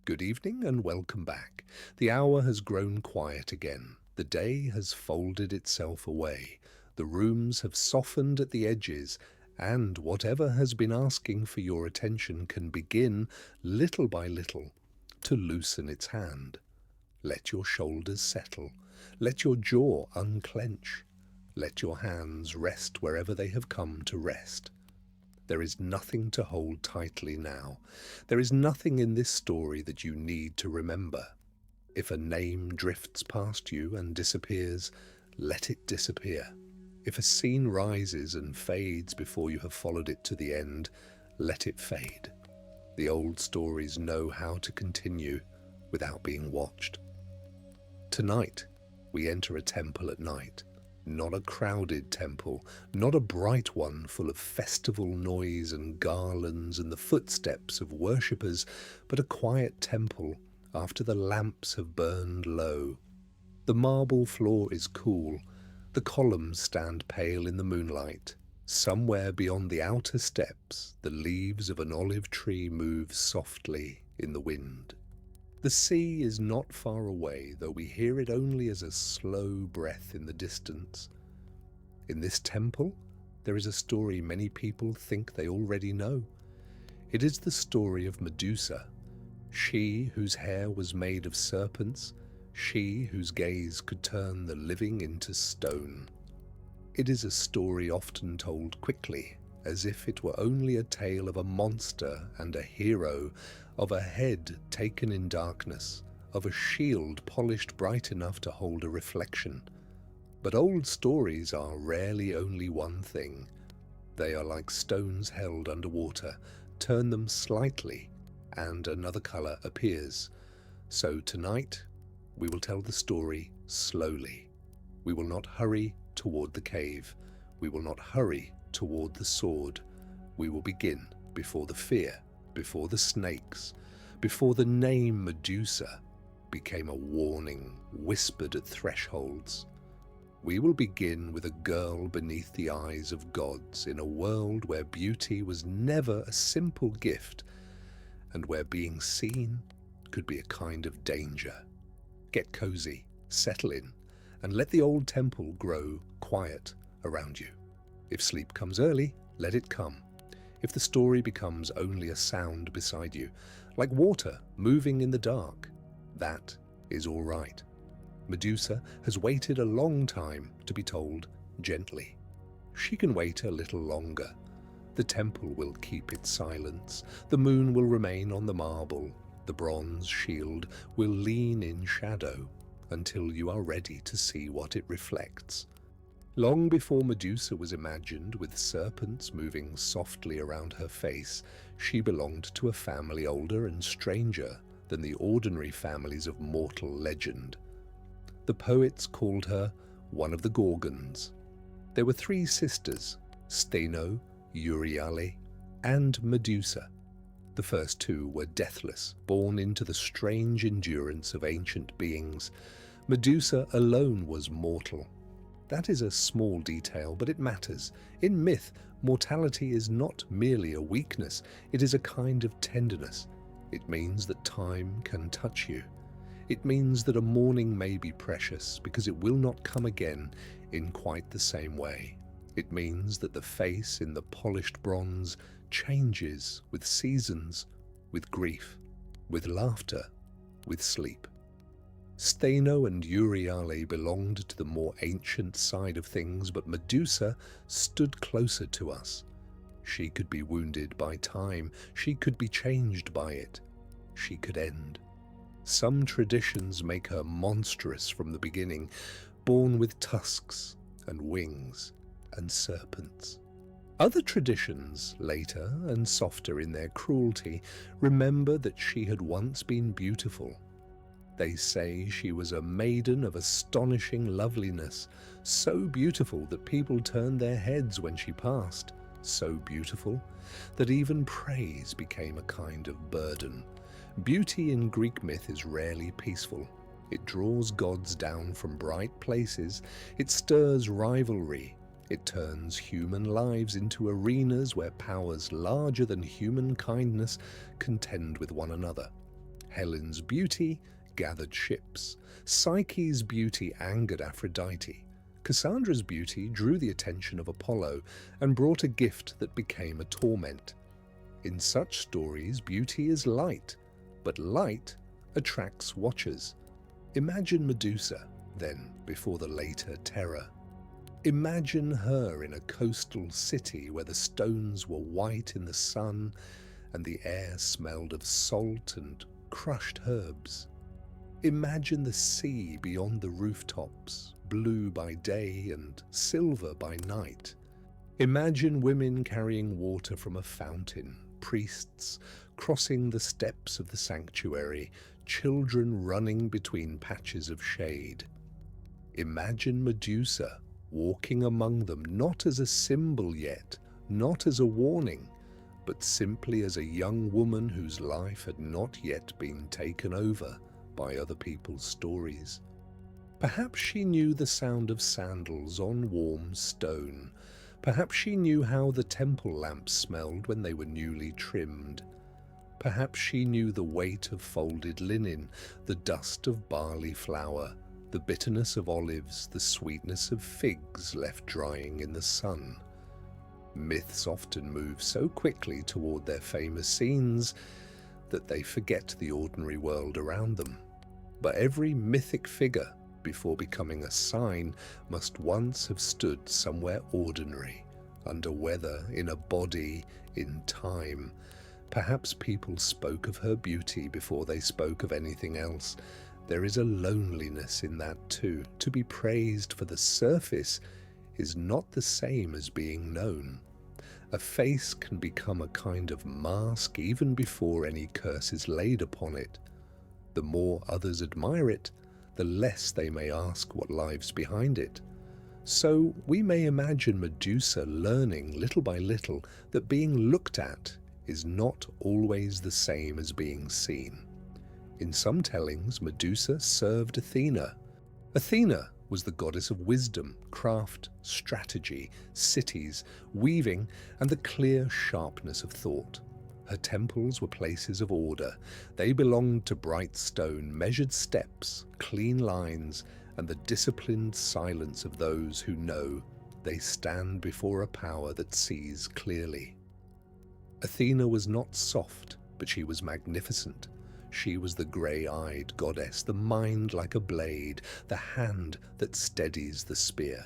Good evening and welcome back. The hour has grown quiet again. The day has folded itself away. The rooms have softened at the edges, and whatever has been asking for your attention can begin, little by little, to loosen its hand. Let your shoulders settle. Let your jaw unclench. Let your hands rest wherever they have come to rest. There is nothing to hold tightly now. There is nothing in this story that you need to remember. If a name drifts past you and disappears, let it disappear. If a scene rises and fades before you have followed it to the end, let it fade. The old stories know how to continue without being watched. Tonight, we enter a temple at night. Not a crowded temple, not a bright one full of festival noise and garlands and the footsteps of worshippers, but a quiet temple after the lamps have burned low. The marble floor is cool, the columns stand pale in the moonlight. Somewhere beyond the outer steps, the leaves of an olive tree move softly in the wind. The sea is not far away, though we hear it only as a slow breath in the distance. In this temple, there is a story many people think they already know. It is the story of Medusa, she whose hair was made of serpents, she whose gaze could turn the living into stone. It is a story often told quickly, as if it were only a tale of a monster and a hero, of a head taken in darkness, of a shield polished bright enough to hold a reflection. But old stories are rarely only one thing. They are like stones held underwater. Turn them slightly, and another colour appears. So tonight, we will tell the story slowly. We will not hurry toward the cave. We will not hurry toward the sword. We will begin before the fear, before the snakes, before the name Medusa became a warning whispered at thresholds. We will begin with a girl beneath the eyes of gods in a world where beauty was never a simple gift and where being seen could be a kind of danger. Get cozy, settle in, and let the old temple grow quiet around you. If sleep comes early, let it come. If the story becomes only a sound beside you, like water moving in the dark, that is all right. Medusa has waited a long time to be told gently. She can wait a little longer. The temple will keep its silence. The moon will remain on the marble. The bronze shield will lean in shadow until you are ready to see what it reflects. Long before Medusa was imagined with serpents moving softly around her face, she belonged to a family older and stranger than the ordinary families of mortal legend. The poets called her one of the Gorgons. There were three sisters, Stheno, Euryale, and Medusa. The first two were deathless, born into the strange endurance of ancient beings. Medusa alone was mortal. That is a small detail, but it matters. In myth, mortality is not merely a weakness, it is a kind of tenderness. It means that time can touch you. It means that a morning may be precious because it will not come again in quite the same way. It means that the face in the polished bronze changes with seasons, with grief, with laughter, with sleep. Stheno and Euryale belonged to the more ancient side of things, but Medusa stood closer to us. She could be wounded by time, she could be changed by it, she could end. Some traditions make her monstrous from the beginning, born with tusks and wings and serpents. Other traditions, later and softer in their cruelty, remember that she had once been beautiful. They say she was a maiden of astonishing loveliness, so beautiful that people turned their heads when she passed, so beautiful that even praise became a kind of burden. Beauty in Greek myth is rarely peaceful. It draws gods down from bright places, it stirs rivalry, it turns human lives into arenas where powers larger than human kindness contend with one another. Helen's beauty gathered ships. Psyche's beauty angered Aphrodite. Cassandra's beauty drew the attention of Apollo and brought a gift that became a torment. In such stories, beauty is light, but light attracts watchers. Imagine Medusa, then, before the later terror. Imagine her in a coastal city where the stones were white in the sun and the air smelled of salt and crushed herbs. Imagine the sea beyond the rooftops, blue by day and silver by night. Imagine women carrying water from a fountain, priests crossing the steps of the sanctuary, children running between patches of shade. Imagine Medusa walking among them, not as a symbol yet, not as a warning, but simply as a young woman whose life had not yet been taken over by other people's stories. Perhaps she knew the sound of sandals on warm stone. Perhaps she knew how the temple lamps smelled when they were newly trimmed. Perhaps she knew the weight of folded linen, the dust of barley flour, the bitterness of olives, the sweetness of figs left drying in the sun. Myths often move so quickly toward their famous scenes that they forget the ordinary world around them. But every mythic figure, before becoming a sign, must once have stood somewhere ordinary, under weather, in a body, in time. Perhaps people spoke of her beauty before they spoke of anything else. There is a loneliness in that too. To be praised for the surface is not the same as being known. A face can become a kind of mask even before any curse is laid upon it. The more others admire it, the less they may ask what lies behind it. So we may imagine Medusa learning little by little that being looked at is not always the same as being seen. In some tellings, Medusa served Athena. Athena was the goddess of wisdom, craft, strategy, cities, weaving, and the clear sharpness of thought. Her temples were places of order. They belonged to bright stone, measured steps, clean lines, and the disciplined silence of those who know they stand before a power that sees clearly. Athena was not soft, but she was magnificent. She was the grey-eyed goddess, the mind like a blade, the hand that steadies the spear.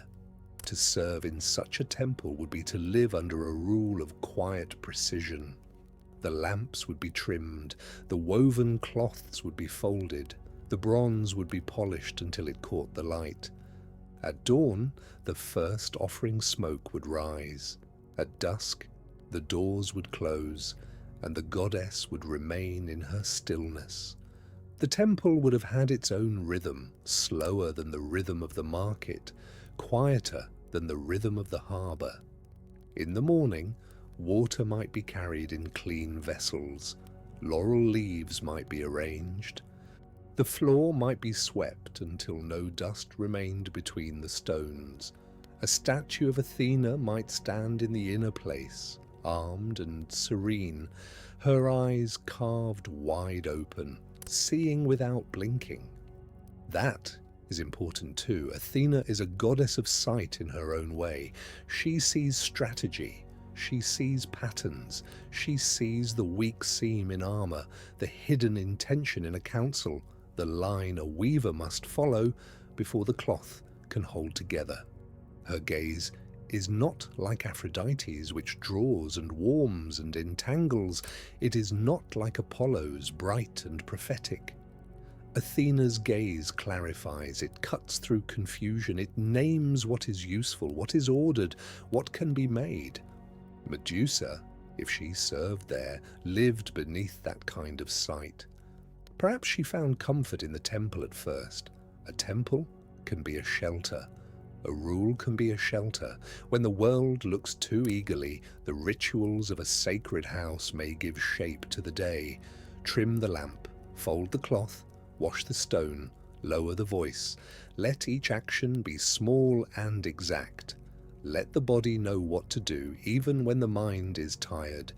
To serve in such a temple would be to live under a rule of quiet precision. The lamps would be trimmed, the woven cloths would be folded, the bronze would be polished until it caught the light. At dawn, the first offering smoke would rise. At dusk, the doors would close, and the goddess would remain in her stillness. The temple would have had its own rhythm, slower than the rhythm of the market, quieter than the rhythm of the harbour. In the morning, water might be carried in clean vessels, laurel leaves might be arranged, the floor might be swept until no dust remained between the stones. A statue of Athena might stand in the inner place, armed and serene, her eyes carved wide open, seeing without blinking. That is important too. Athena is a goddess of sight in her own way. She sees strategy, she sees patterns, she sees the weak seam in armor, the hidden intention in a counsel, the line a weaver must follow before the cloth can hold together. Her gaze is not like Aphrodite's, which draws and warms and entangles. It is not like Apollo's, bright and prophetic. Athena's gaze clarifies, it cuts through confusion, it names what is useful, what is ordered, what can be made. Medusa, if she served there, lived beneath that kind of sight. Perhaps she found comfort in the temple at first. A temple can be a shelter. A rule can be a shelter. When the world looks too eagerly, the rituals of a sacred house may give shape to the day. Trim the lamp, fold the cloth, wash the stone, lower the voice. Let each action be small and exact. Let the body know what to do, even when the mind is tired.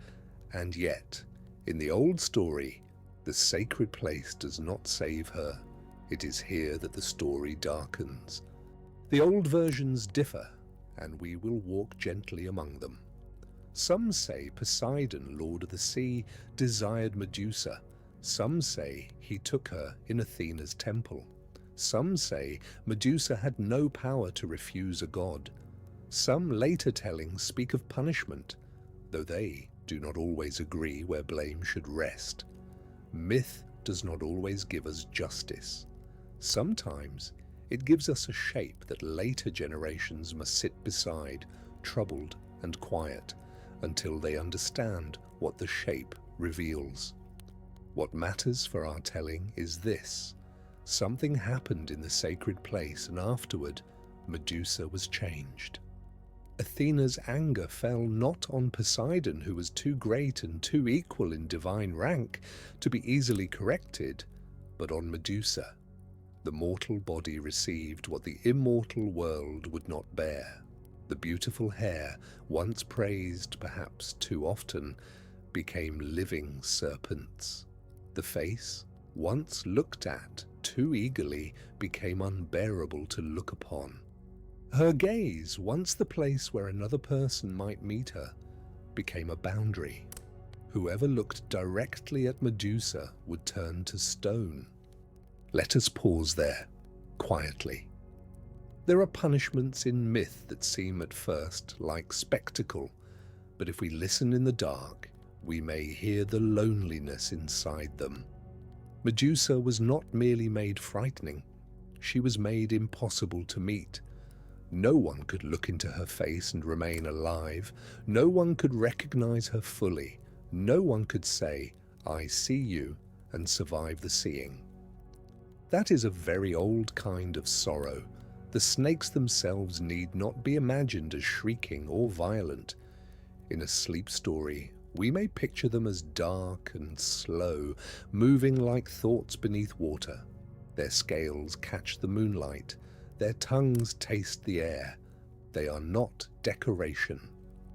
And yet, in the old story, The sacred place does not save her. It is here that the story darkens. The old versions differ, and we will walk gently among them. Some say Poseidon, lord of the sea, desired Medusa. Some say he took her in Athena's temple. Some say Medusa had no power to refuse a god. Some later tellings speak of punishment, though they do not always agree where blame should rest. Myth does not always give us justice. Sometimes it gives us a shape that later generations must sit beside, troubled and quiet, until they understand what the shape reveals. What matters for our telling is this: something happened in the sacred place, and afterward, Medusa was changed. Athena's anger fell not on Poseidon, who was too great and too equal in divine rank to be easily corrected, but on Medusa. The mortal body received what the immortal world would not bear. The beautiful hair, once praised perhaps too often, became living serpents. The face, once looked at too eagerly, became unbearable to look upon. Her gaze, once the place where another person might meet her, became a boundary. Whoever looked directly at Medusa would turn to stone. Let us pause there, quietly. There are punishments in myth that seem at first like spectacle, but if we listen in the dark, we may hear the loneliness inside them. Medusa was not merely made frightening, she was made impossible to meet. No one could look into her face and remain alive. No one could recognize her fully. No one could say, "I see you," and survive the seeing. That is a very old kind of sorrow. The snakes themselves need not be imagined as shrieking or violent. In a sleep story, we may picture them as dark and slow, moving like thoughts beneath water. Their scales catch the moonlight. Their tongues taste the air. They are not decoration.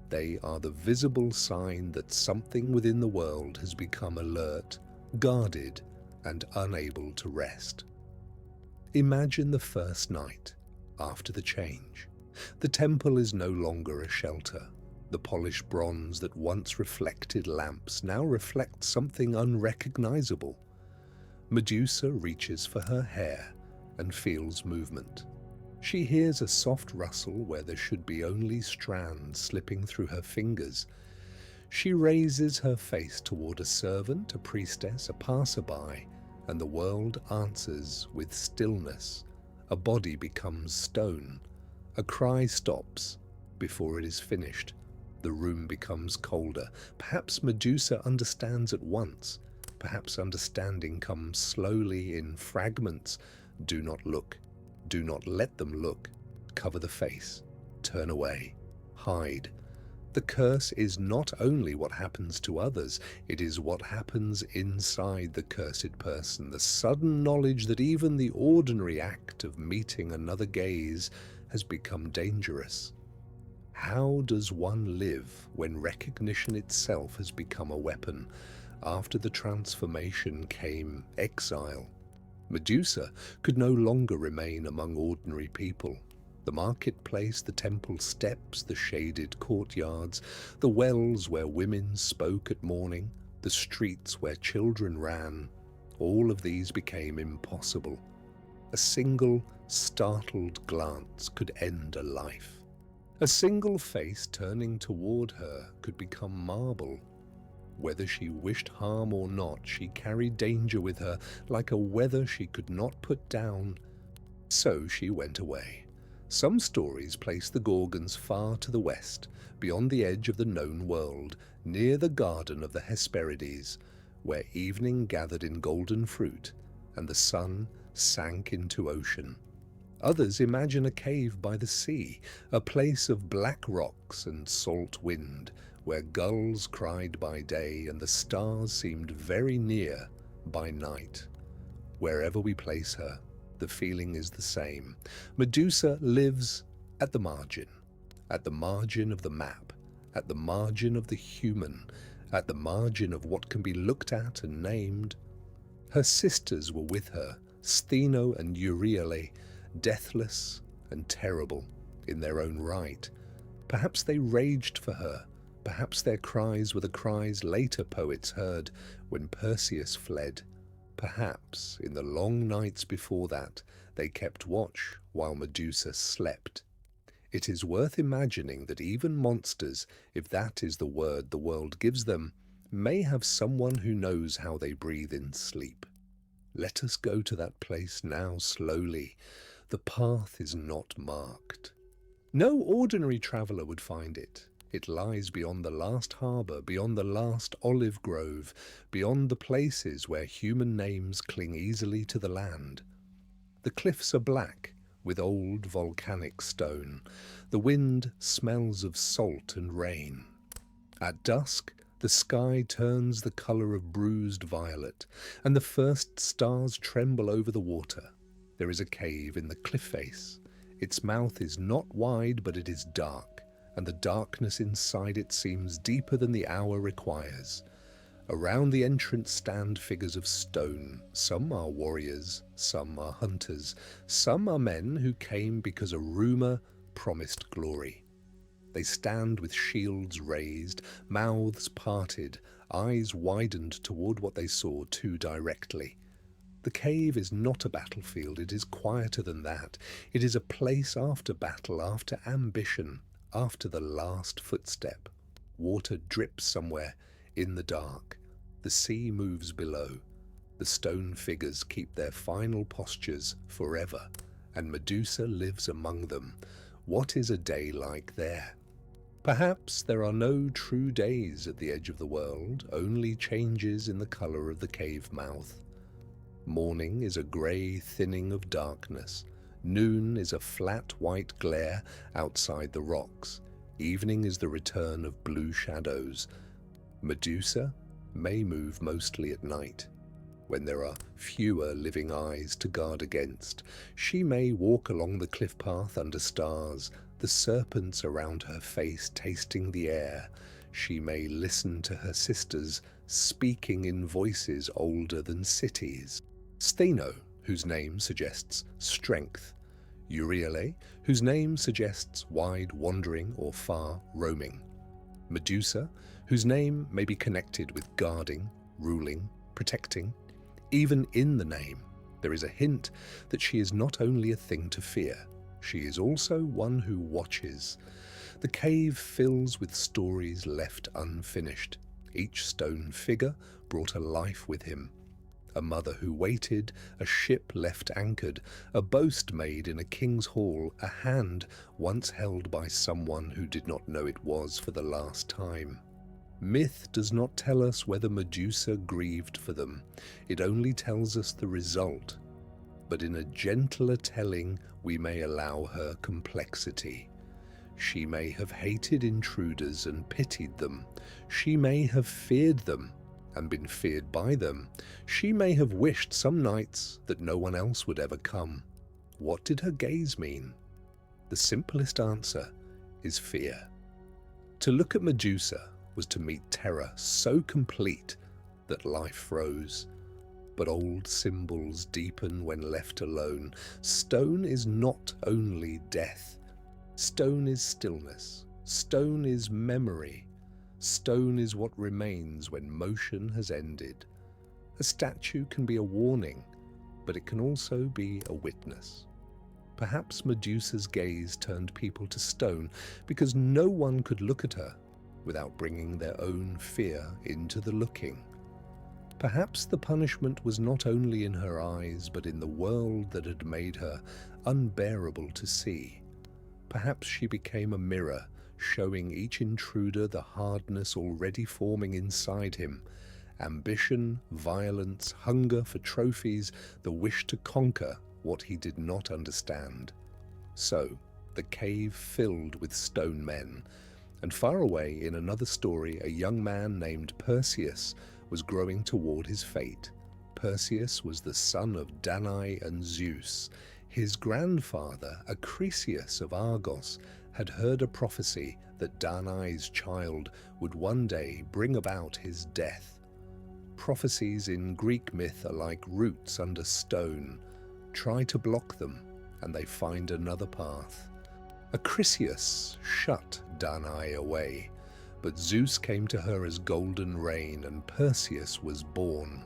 They are the visible sign that something within the world has become alert, guarded, and unable to rest. Imagine the first night after the change. The temple is no longer a shelter. The polished bronze that once reflected lamps now reflects something unrecognizable. Medusa reaches for her hair and feels movement. She hears a soft rustle where there should be only strands slipping through her fingers. She raises her face toward a servant, a priestess, a passerby, and the world answers with stillness. A body becomes stone. A cry stops before it is finished. The room becomes colder. Perhaps Medusa understands at once. Perhaps understanding comes slowly in fragments. Do not look. Do not let them look. Cover the face. Turn away. Hide. The curse is not only what happens to others, it is what happens inside the cursed person. The sudden knowledge that even the ordinary act of meeting another gaze has become dangerous. How does one live when recognition itself has become a weapon? After the transformation came exile. Medusa could no longer remain among ordinary people. The marketplace, the temple steps, the shaded courtyards, the wells where women spoke at morning, the streets where children ran, all of these became impossible. A single, startled glance could end a life. A single face turning toward her could become marble. Whether she wished harm or not, she carried danger with her like a weather she could not put down. So she went away. Some stories place the Gorgons far to the west, beyond the edge of the known world, near the garden of the Hesperides, where evening gathered in golden fruit and the sun sank into ocean. Others imagine a cave by the sea, a place of black rocks and salt wind, where gulls cried by day and the stars seemed very near by night. Wherever we place her, the feeling is the same. Medusa lives at the margin of the map, at the margin of the human, at the margin of what can be looked at and named, Her sisters were with her, Stheno and Euryale, deathless and terrible in their own right. Perhaps they raged for her. Perhaps their cries were the cries later poets heard when Perseus fled. Perhaps, in the long nights before that, they kept watch while Medusa slept. It is worth imagining that even monsters, if that is the word the world gives them, may have someone who knows how they breathe in sleep. Let us go to that place now slowly. The path is not marked. No ordinary traveller would find it. It lies beyond the last harbour, beyond the last olive grove, beyond the places where human names cling easily to the land. The cliffs are black, with old volcanic stone. The wind smells of salt and rain. At dusk, the sky turns the colour of bruised violet, and the first stars tremble over the water. There is a cave in the cliff face. Its mouth is not wide, but it is dark, and the darkness inside it seems deeper than the hour requires. Around the entrance stand figures of stone. Some are warriors, some are hunters, some are men who came because a rumour promised glory. They stand with shields raised, mouths parted, eyes widened toward what they saw too directly. The cave is not a battlefield, it is quieter than that. It is a place after battle, after ambition, after the last footstep. Water drips somewhere in the dark. The sea moves below. The stone figures keep their final postures forever, and Medusa lives among them. What is a day like there? Perhaps there are no true days at the edge of the world, only changes in the colour of the cave mouth. Morning is a grey thinning of darkness. Noon is a flat white glare outside the rocks. Evening is the return of blue shadows. Medusa may move mostly at night, when there are fewer living eyes to guard against. She may walk along the cliff path under stars, the serpents around her face tasting the air. She may listen to her sisters speaking in voices older than cities. Stheno, whose name suggests strength. Euryale, whose name suggests wide wandering or far roaming. Medusa, whose name may be connected with guarding, ruling, protecting. Even in the name, there is a hint that she is not only a thing to fear, she is also one who watches. The cave fills with stories left unfinished. Each stone figure brought a life with him. A mother who waited, a ship left anchored, a boast made in a king's hall, a hand once held by someone who did not know it was for the last time. Myth does not tell us whether Medusa grieved for them. It only tells us the result. But in a gentler telling, we may allow her complexity. She may have hated intruders and pitied them. She may have feared them and been feared by them. She may have wished some nights that no one else would ever come. What did her gaze mean? The simplest answer is fear. To look at Medusa was to meet terror so complete that life froze. But old symbols deepen when left alone. Stone is not only death. Stone is stillness. Stone is memory. Stone is what remains when motion has ended. A statue can be a warning, but it can also be a witness. Perhaps Medusa's gaze turned people to stone because no one could look at her without bringing their own fear into the looking. Perhaps the punishment was not only in her eyes, but in the world that had made her unbearable to see. Perhaps she became a mirror, showing each intruder the hardness already forming inside him. Ambition, violence, hunger for trophies, the wish to conquer what he did not understand. So, the cave filled with stone men, and far away in another story a young man named Perseus was growing toward his fate. Perseus was the son of Danae and Zeus. His grandfather, Acrisius of Argos, had heard a prophecy that Danae's child would one day bring about his death. prophecies in Greek myth are like roots under stone. Try to block them, and they find another path. Acrisius shut Danae away, but Zeus came to her as golden rain, and Perseus was born.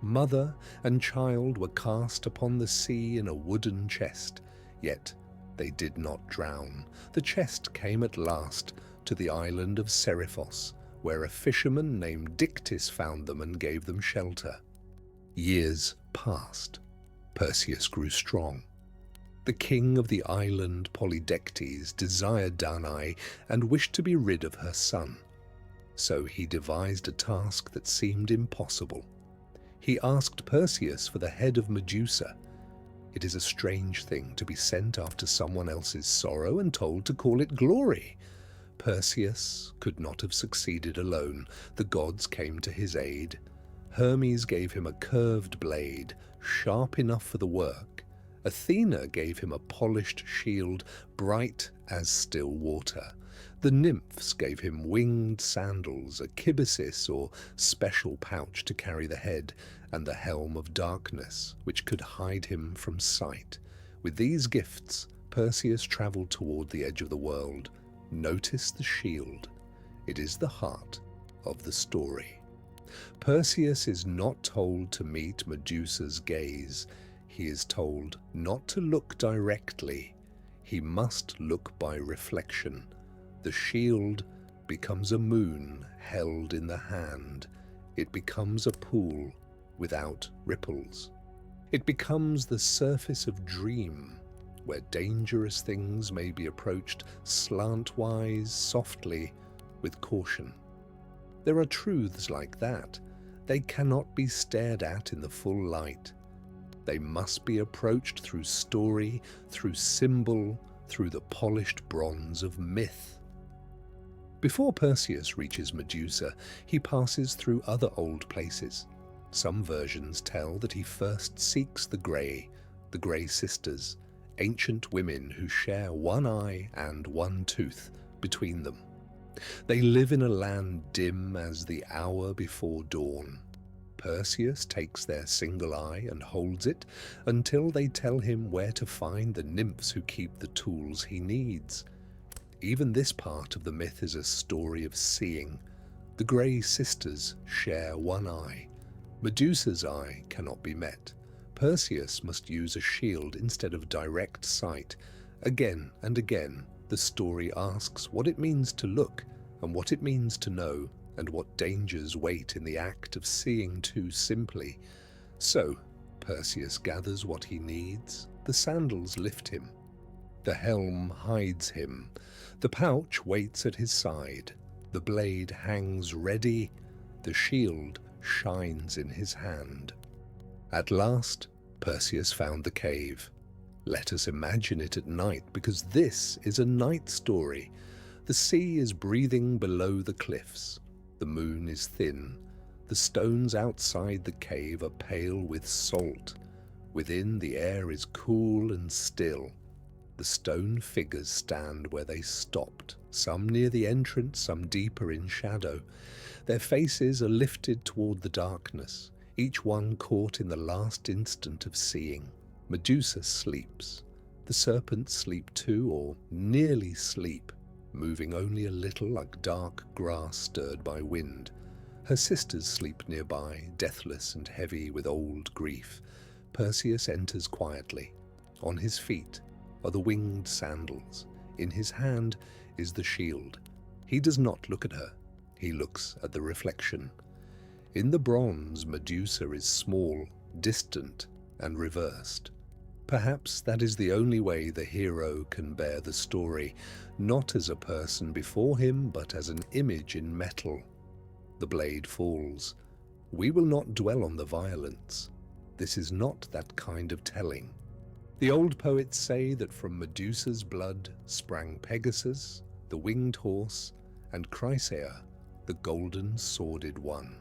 Mother and child were cast upon the sea in a wooden chest, yet they did not drown. The chest came at last to the island of Seriphos, where a fisherman named Dictys found them and gave them shelter. Years passed. Perseus grew strong. The king of the island, Polydectes, desired Danae and wished to be rid of her son. So he devised a task that seemed impossible. He asked Perseus for the head of Medusa. It is a strange thing to be sent after someone else's sorrow and told to call it glory. Perseus could not have succeeded alone. The gods came to his aid. Hermes gave him a curved blade, sharp enough for the work. Athena gave him a polished shield, bright as still water. The nymphs gave him winged sandals, a kibisis or special pouch to carry the head, and the helm of darkness, which could hide him from sight. With these gifts, Perseus travelled toward the edge of the world. Notice the shield. It is the heart of the story. Perseus is not told to meet Medusa's gaze. He is told not to look directly. He must look by reflection. The shield becomes a moon held in the hand. It becomes a pool without ripples. It becomes the surface of dream, where dangerous things may be approached slantwise, softly, with caution. There are truths like that. They cannot be stared at in the full light. They must be approached through story, through symbol, through the polished bronze of myth. Before Perseus reaches Medusa, he passes through other old places. Some versions tell that he first seeks the Grey sisters, ancient women who share one eye and one tooth between them. They live in a land dim as the hour before dawn. Perseus takes their single eye and holds it until they tell him where to find the nymphs who keep the tools he needs. Even this part of the myth is a story of seeing. The Grey sisters share one eye. Medusa's eye cannot be met. Perseus must use a shield instead of direct sight. Again and again, the story asks what it means to look and what it means to know, and what dangers wait in the act of seeing too simply. So, Perseus gathers what he needs. The sandals lift him. The helm hides him. The pouch waits at his side. The blade hangs ready. The shield shines in his hand. At last, Perseus found the cave. Let us imagine it at night, because this is a night story. The sea is breathing below the cliffs. The moon is thin. The stones outside the cave are pale with salt. Within, the air is cool and still. The stone figures stand where they stopped, some near the entrance, some deeper in shadow. Their faces are lifted toward the darkness, each one caught in the last instant of seeing. Medusa sleeps. The serpents sleep too, or nearly sleep, moving only a little like dark grass stirred by wind. Her sisters sleep nearby, deathless and heavy with old grief. Perseus enters quietly. On his feet are the winged sandals. In his hand is the shield. He does not look at her. He looks at the reflection. In the bronze, Medusa is small, distant, and reversed. Perhaps that is the only way the hero can bear the story, not as a person before him, but as an image in metal. The blade falls. We will not dwell on the violence. This is not that kind of telling. The old poets say that from Medusa's blood sprang Pegasus, the winged horse, and Chrysaor, the golden sworded one.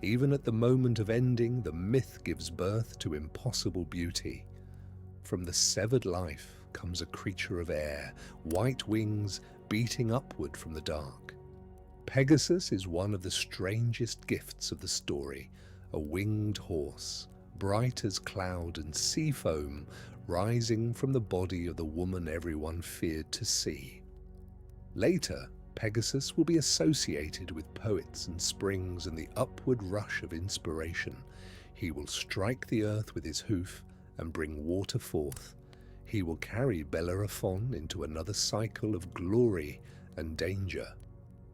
Even at the moment of ending, the myth gives birth to impossible beauty. From the severed life comes a creature of air, white wings beating upward from the dark. Pegasus is one of the strangest gifts of the story, a winged horse, bright as cloud and sea foam, rising from the body of the woman everyone feared to see. Later, Pegasus will be associated with poets and springs and the upward rush of inspiration. He will strike the earth with his hoof and bring water forth. He will carry Bellerophon into another cycle of glory and danger.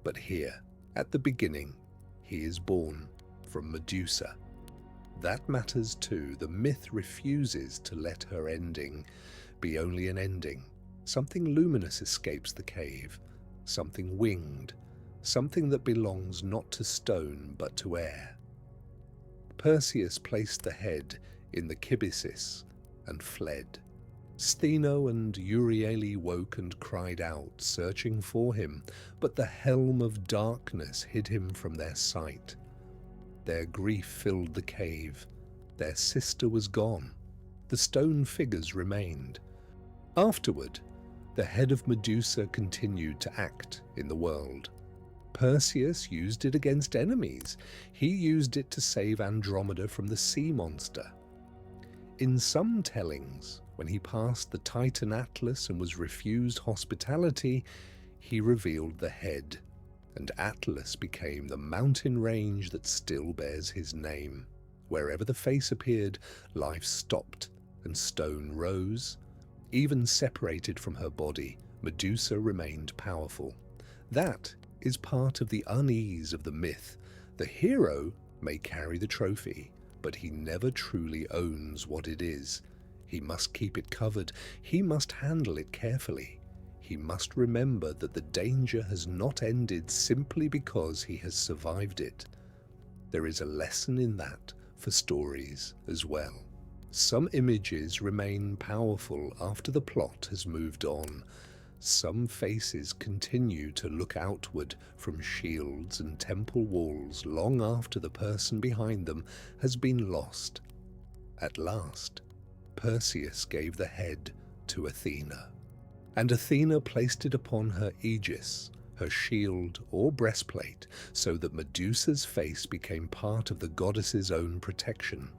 But here, at the beginning, he is born from Medusa. That matters too. The myth refuses to let her ending be only an ending. Something luminous escapes the cave, something winged, something that belongs not to stone but to air. Perseus placed the head in the kibyssus and fled. Stheno and Euryale woke and cried out, searching for him, but the helm of darkness hid him from their sight. Their grief filled the cave. Their sister was gone. The stone figures remained. Afterward, the head of Medusa continued to act in the world. Perseus used it against enemies. He used it to save Andromeda from the sea monster. In some tellings, when he passed the Titan Atlas and was refused hospitality, he revealed the head, and Atlas became the mountain range that still bears his name. Wherever the face appeared, life stopped and stone rose. Even separated from her body, Medusa remained powerful. That is part of the unease of the myth. The hero may carry the trophy, but he never truly owns what it is. He must keep it covered. He must handle it carefully. He must remember that the danger has not ended simply because he has survived it. There is a lesson in that for stories as well. Some images remain powerful after the plot has moved on. Some faces continue to look outward from shields and temple walls long after the person behind them has been lost. At last, Perseus gave the head to Athena, and Athena placed it upon her Aegis, her shield or breastplate, so that Medusa's face became part of the goddess's own protection.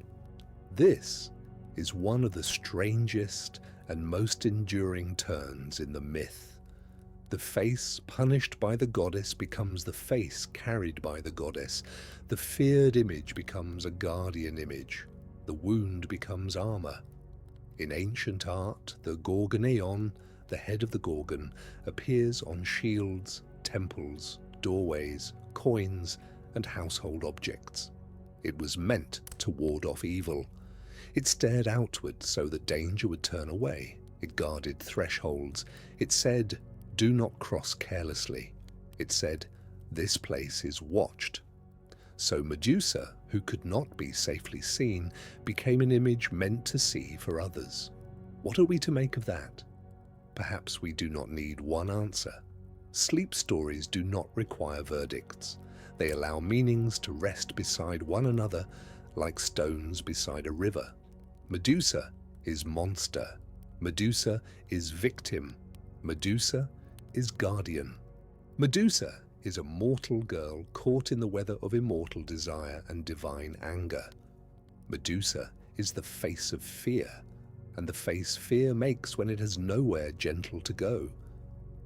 This is one of the strangest and most enduring turns in the myth. The face punished by the goddess becomes the face carried by the goddess. The feared image becomes a guardian image. The wound becomes armor. In ancient art, the Gorgoneon, the head of the Gorgon, appears on shields, temples, doorways, coins, and household objects. It was meant to ward off evil. It stared outward so that danger would turn away. It guarded thresholds. It said, "Do not cross carelessly." It said, "This place is watched." So Medusa, who could not be safely seen, became an image meant to see for others. What are we to make of that? Perhaps we do not need one answer. Sleep stories do not require verdicts. They allow meanings to rest beside one another like stones beside a river. Medusa is monster. Medusa is victim. Medusa is guardian. Medusa is a mortal girl caught in the weather of immortal desire and divine anger. Medusa is the face of fear, and the face fear makes when it has nowhere gentle to go.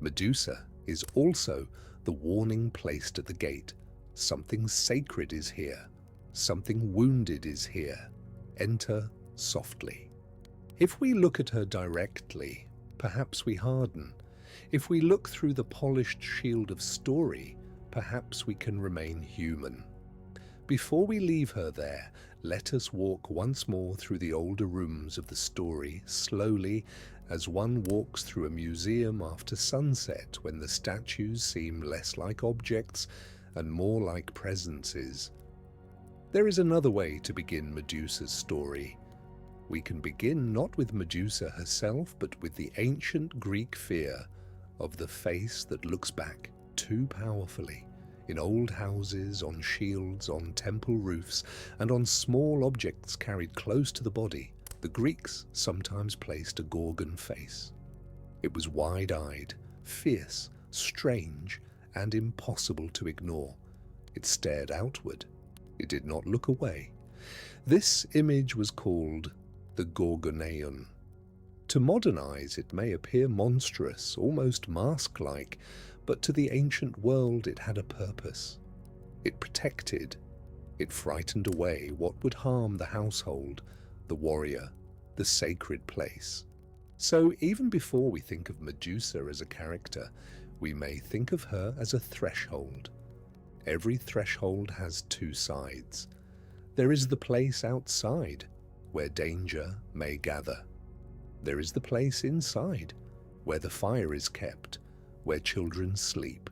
Medusa is also the warning placed at the gate. Something sacred is here. Something wounded is here. Enter softly. If we look at her directly, perhaps we harden. If we look through the polished shield of story, perhaps we can remain human. Before we leave her there, let us walk once more through the older rooms of the story, slowly, as one walks through a museum after sunset when the statues seem less like objects and more like presences. There is another way to begin Medusa's story. We can begin not with Medusa herself, but with the ancient Greek fear of the face that looks back too powerfully. In old houses, on shields, on temple roofs, and on small objects carried close to the body, the Greeks sometimes placed a Gorgon face. It was wide-eyed, fierce, strange, and impossible to ignore. It stared outward. It did not look away. This image was called the Gorgoneion. To modern eyes, it may appear monstrous, almost mask-like, but to the ancient world it had a purpose. It protected. It frightened away what would harm the household, the warrior, the sacred place. So even before we think of Medusa as a character, we may think of her as a threshold. Every threshold has two sides. There is the place outside, where danger may gather. There is the place inside, where the fire is kept, where children sleep,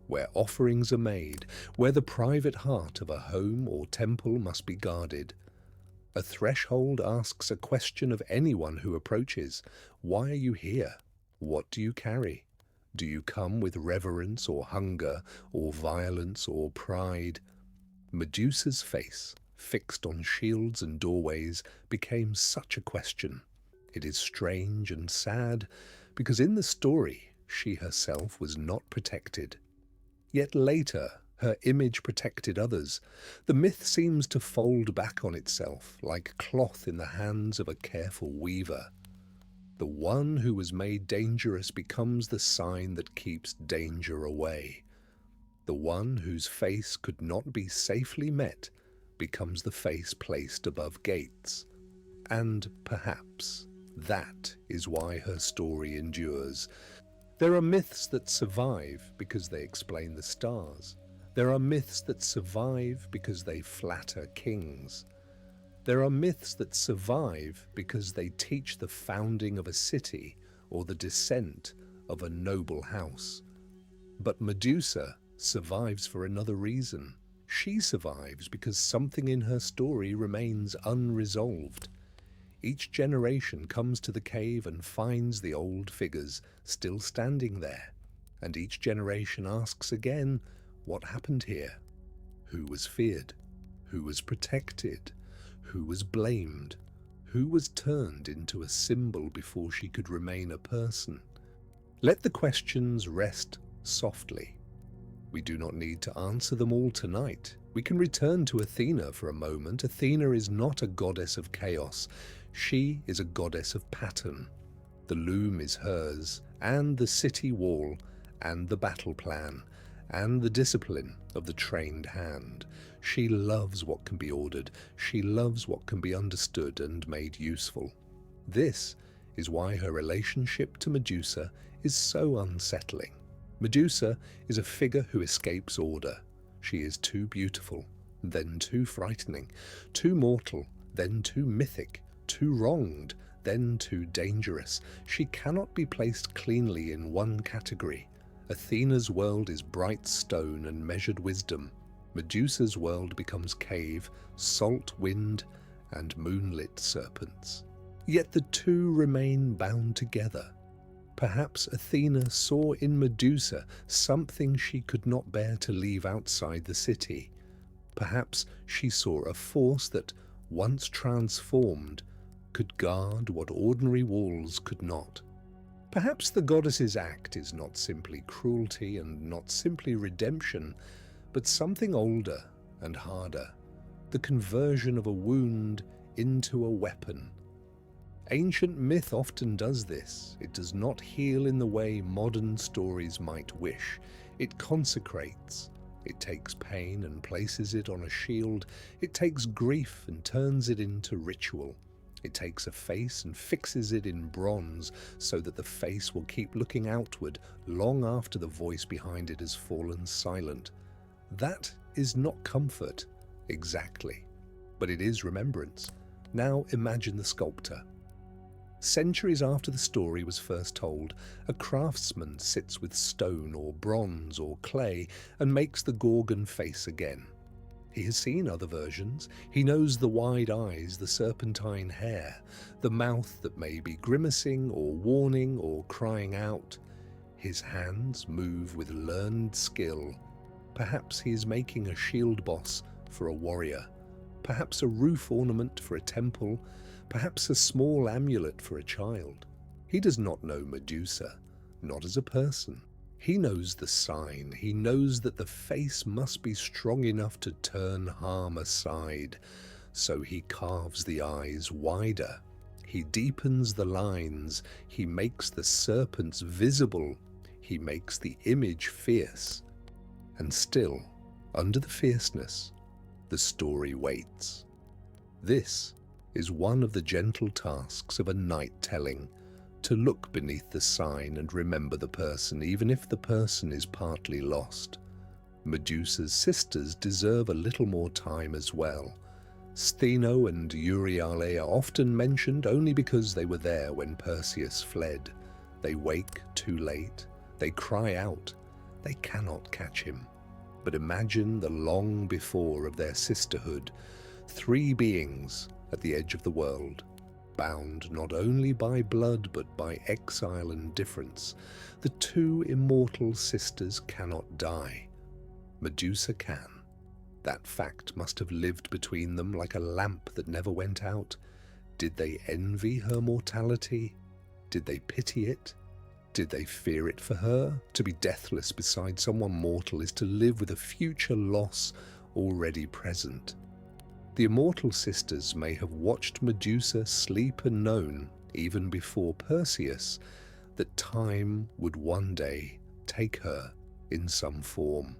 where offerings are made, where the private heart of a home or temple must be guarded. A threshold asks a question of anyone who approaches. Why are you here? What do you carry? Do you come with reverence or hunger, or violence or pride? Medusa's face, fixed on shields and doorways, became such a question. It is strange and sad, because in the story, she herself was not protected. Yet later, her image protected others. The myth seems to fold back on itself, like cloth in the hands of a careful weaver. The one who was made dangerous becomes the sign that keeps danger away. The one whose face could not be safely met becomes the face placed above gates. And perhaps that is why her story endures. There are myths that survive because they explain the stars. There are myths that survive because they flatter kings. There are myths that survive because they teach the founding of a city or the descent of a noble house. But Medusa survives for another reason. She survives because something in her story remains unresolved. Each generation comes to the cave and finds the old figures still standing there, and each generation asks again, what happened here? Who was feared? Who was protected? Who was blamed? Who was turned into a symbol before she could remain a person? Let the questions rest softly. We do not need to answer them all tonight. We can return to Athena for a moment. Athena is not a goddess of chaos. She is a goddess of pattern. The loom is hers, and the city wall, and the battle plan, and the discipline of the trained hand. She loves what can be ordered. She loves what can be understood and made useful. This is why her relationship to Medusa is so unsettling. Medusa is a figure who escapes order. She is too beautiful, then too frightening, too mortal, then too mythic, too wronged, then too dangerous. She cannot be placed cleanly in one category. Athena's world is bright stone and measured wisdom. Medusa's world becomes cave, salt wind, and moonlit serpents. Yet the two remain bound together. Perhaps Athena saw in Medusa something she could not bear to leave outside the city. Perhaps she saw a force that, once transformed, could guard what ordinary walls could not. Perhaps the goddess's act is not simply cruelty and not simply redemption, but something older and harder, the conversion of a wound into a weapon. Ancient myth often does this. It does not heal in the way modern stories might wish. It consecrates. It takes pain and places it on a shield. It takes grief and turns it into ritual. It takes a face and fixes it in bronze so that the face will keep looking outward long after the voice behind it has fallen silent. That is not comfort, exactly, but it is remembrance. Now imagine the sculptor. Centuries after the story was first told, a craftsman sits with stone or bronze or clay and makes the Gorgon face again. He has seen other versions. He knows the wide eyes, the serpentine hair, the mouth that may be grimacing or warning or crying out. His hands move with learned skill. Perhaps he is making a shield boss for a warrior, perhaps a roof ornament for a temple, perhaps a small amulet for a child. He does not know Medusa, not as a person. He knows the sign. He knows that the face must be strong enough to turn harm aside. So he carves the eyes wider. He deepens the lines. He makes the serpents visible. He makes the image fierce. And still, under the fierceness, the story waits. This is one of the gentle tasks of a night telling, to look beneath the sign and remember the person, even if the person is partly lost. Medusa's sisters deserve a little more time as well. Stheno and Euryale are often mentioned only because they were there when Perseus fled. They wake too late. They cry out. They cannot catch him. But imagine the long before of their sisterhood. 3 beings at the edge of the world, bound not only by blood but by exile and difference. The 2 immortal sisters cannot die. Medusa can. That fact must have lived between them like a lamp that never went out. Did they envy her mortality? Did they pity it? Did they fear it for her? To be deathless beside someone mortal is to live with a future loss already present. The immortal sisters may have watched Medusa sleep and known, even before Perseus, that time would one day take her in some form.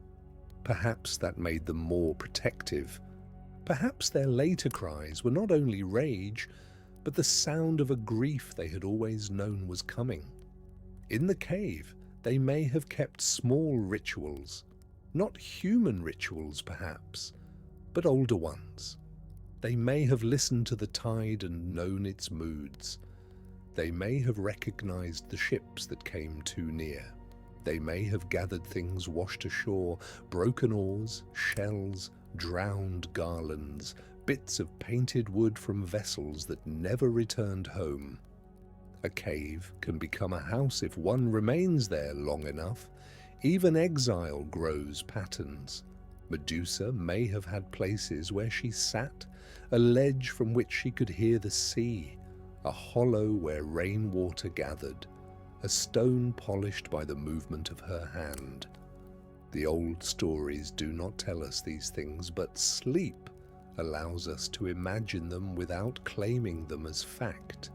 Perhaps that made them more protective. Perhaps their later cries were not only rage, but the sound of a grief they had always known was coming. In the cave, they may have kept small rituals, not human rituals perhaps, but older ones. They may have listened to the tide and known its moods. They may have recognized the ships that came too near. They may have gathered things washed ashore, broken oars, shells, drowned garlands, bits of painted wood from vessels that never returned home. A cave can become a house if one remains there long enough. Even exile grows patterns. Medusa may have had places where she sat, a ledge from which she could hear the sea, a hollow where rainwater gathered, a stone polished by the movement of her hand. The old stories do not tell us these things, but sleep allows us to imagine them without claiming them as fact.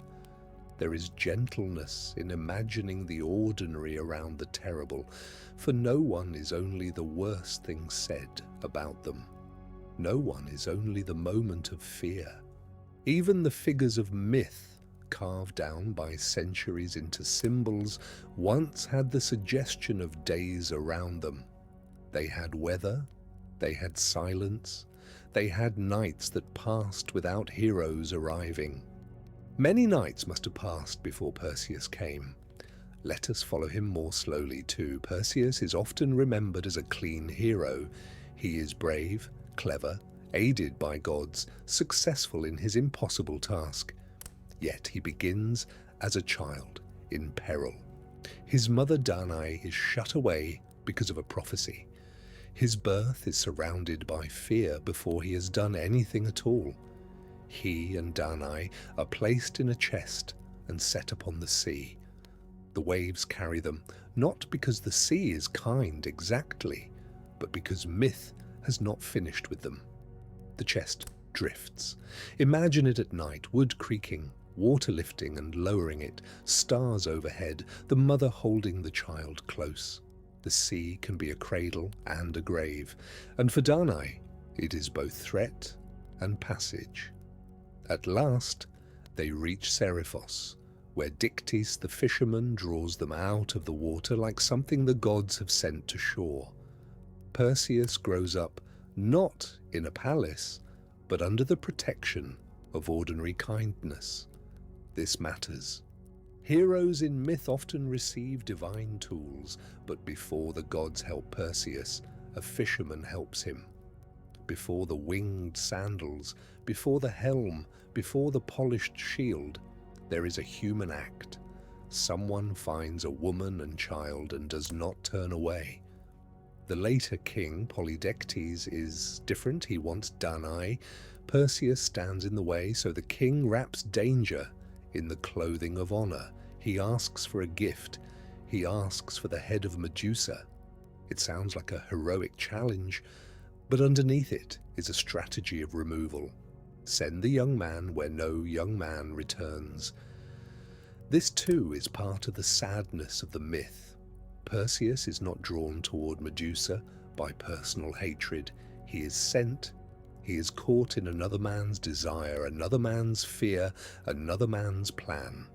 There is gentleness in imagining the ordinary around the terrible, for no one is only the worst thing said about them. No one is only the moment of fear. Even the figures of myth, carved down by centuries into symbols, once had the suggestion of days around them. They had weather, they had silence, they had nights that passed without heroes arriving. Many nights must have passed before Perseus came. Let us follow him more slowly too. Perseus is often remembered as a clean hero. He is brave, clever, aided by gods, successful in his impossible task. Yet he begins as a child, in peril. His mother Danae is shut away because of a prophecy. His birth is surrounded by fear before he has done anything at all. He and Danae are placed in a chest and set upon the sea. The waves carry them, not because the sea is kind exactly, but because myth has not finished with them. The chest drifts. Imagine it at night, wood creaking, water lifting and lowering it, stars overhead, the mother holding the child close. The sea can be a cradle and a grave, and for Danae, it is both threat and passage. At last, they reach Seriphos, where Dictys the fisherman draws them out of the water like something the gods have sent to shore. Perseus grows up not in a palace, but under the protection of ordinary kindness. This matters. Heroes in myth often receive divine tools, but before the gods help Perseus, a fisherman helps him. Before the winged sandals, before the helm, before the polished shield, there is a human act. Someone finds a woman and child and does not turn away. The later king, Polydectes, is different. He wants Danae. Perseus stands in the way, so the king wraps danger in the clothing of honor. He asks for a gift. He asks for the head of Medusa. It sounds like a heroic challenge, but underneath it is a strategy of removal. Send the young man where no young man returns. This too is part of the sadness of the myth. Perseus is not drawn toward Medusa by personal hatred. He is sent. He is caught in another man's desire, another man's fear, another man's plan.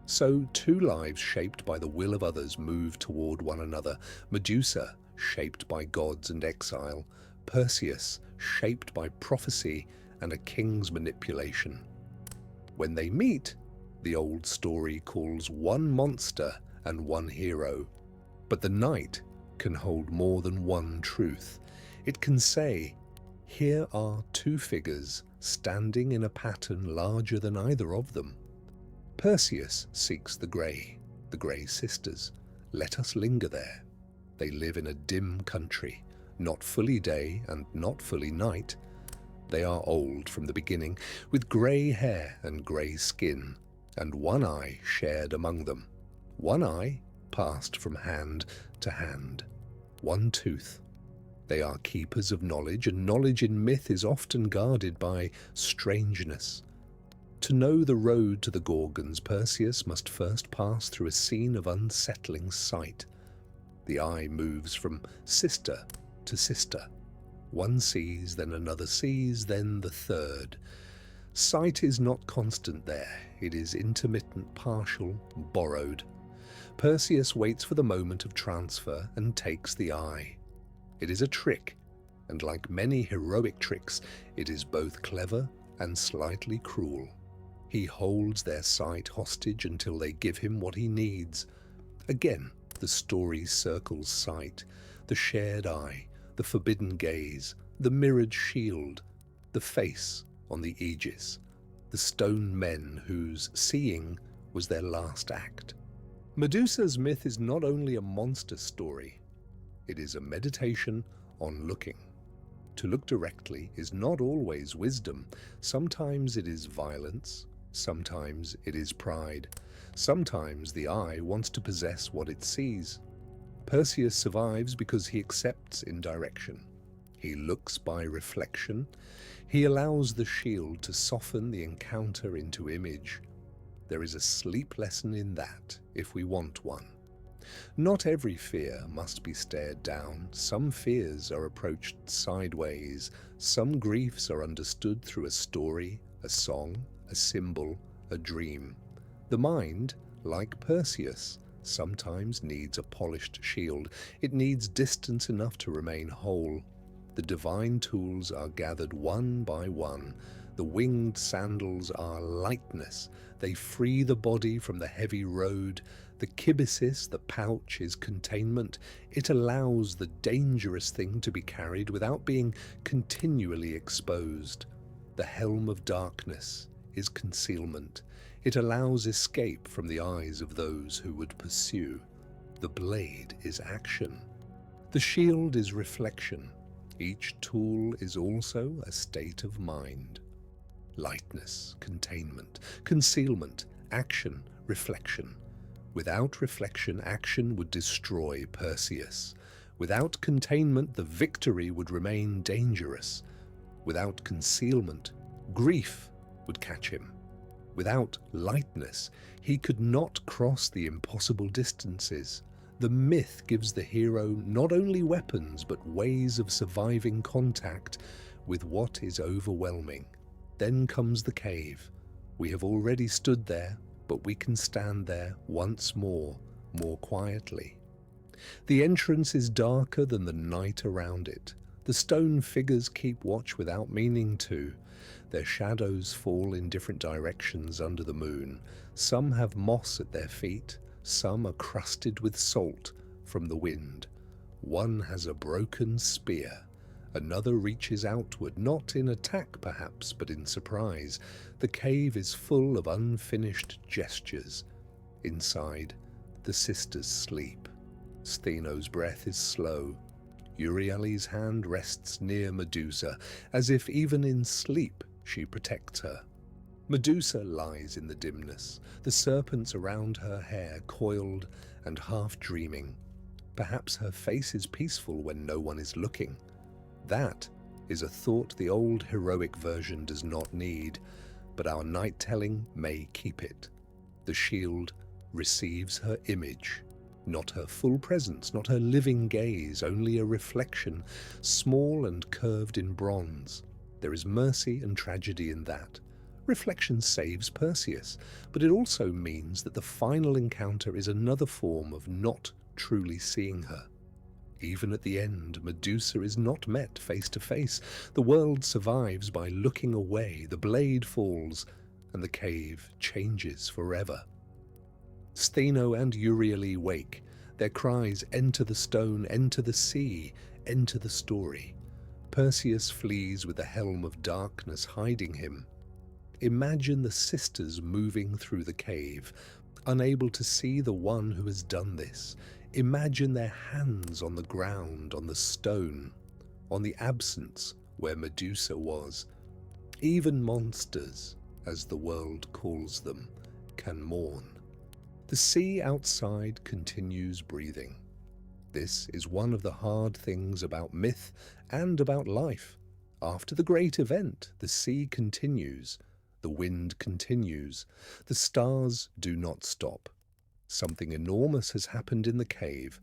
So two lives shaped by the will of others move toward one another. Medusa, shaped by gods and exile. Perseus, shaped by prophecy and a king's manipulation. When they meet, the old story calls one monster and one hero. But the night can hold more than one truth. It can say, here are two figures standing in a pattern larger than either of them. Perseus seeks the Grey sisters. Let us linger there. They live in a dim country, not fully day and not fully night. They are old from the beginning, with grey hair and grey skin, and one eye shared among them. One eye passed from hand to hand. One tooth. They are keepers of knowledge, and knowledge in myth is often guarded by strangeness. To know the road to the Gorgons, Perseus must first pass through a scene of unsettling sight. The eye moves from sister to sister. One sees, then another sees, then the third. Sight is not constant there. It is intermittent, partial, borrowed. Perseus waits for the moment of transfer and takes the eye. It is a trick, and like many heroic tricks, it is both clever and slightly cruel. He holds their sight hostage until they give him what he needs. Again, the story circles sight, the shared eye, the forbidden gaze, the mirrored shield, the face on the Aegis, the stone men whose seeing was their last act. Medusa's myth is not only a monster story, it is a meditation on looking. To look directly is not always wisdom. Sometimes it is violence, sometimes it is pride, sometimes the eye wants to possess what it sees. Perseus survives because he accepts indirection. He looks by reflection. He allows the shield to soften the encounter into image. There is a sleep lesson in that, if we want one. Not every fear must be stared down. Some fears are approached sideways. Some griefs are understood through a story, a song, a symbol, a dream. The mind, like Perseus, sometimes needs a polished shield. It needs distance enough to remain whole. The divine tools are gathered one by one. The winged sandals are lightness. They free the body from the heavy road. The kibisis, the pouch, is containment. It allows the dangerous thing to be carried without being continually exposed. The helm of darkness is concealment. It allows escape from the eyes of those who would pursue. The blade is action. The shield is reflection. Each tool is also a state of mind. Lightness, containment, concealment, action, reflection. Without reflection, action would destroy Perseus. Without containment, the victory would remain dangerous. Without concealment, grief would catch him. Without lightness, he could not cross the impossible distances. The myth gives the hero not only weapons, but ways of surviving contact with what is overwhelming. Then comes the cave. We have already stood there, but we can stand there once more quietly. The entrance is darker than the night around it. The stone figures keep watch without meaning to. Their shadows fall in different directions under the moon. Some have moss at their feet. Some are crusted with salt from the wind. One has a broken spear. Another reaches outward, not in attack perhaps, but in surprise. The cave is full of unfinished gestures. Inside, the sisters sleep. Stheno's breath is slow. Euryale's hand rests near Medusa, as if even in sleep she protects her. Medusa lies in the dimness, the serpents around her hair coiled and half dreaming. Perhaps her face is peaceful when no one is looking. That is a thought the old heroic version does not need, but our night-telling may keep it. The shield receives her image, not her full presence, not her living gaze, only a reflection, small and curved in bronze. There is mercy and tragedy in that. Reflection saves Perseus, but it also means that the final encounter is another form of not truly seeing her. Even at the end, Medusa is not met face to face. The world survives by looking away, the blade falls, and the cave changes forever. Stheno and Euryale wake. Their cries enter the stone, enter the sea, enter the story. Perseus flees with the helm of darkness hiding him. Imagine the sisters moving through the cave, unable to see the one who has done this. Imagine their hands on the ground, on the stone, on the absence where Medusa was. Even monsters, as the world calls them, can mourn. The sea outside continues breathing. This is one of the hard things about myth and about life. After the great event, the sea continues, the wind continues, the stars do not stop. Something enormous has happened in the cave,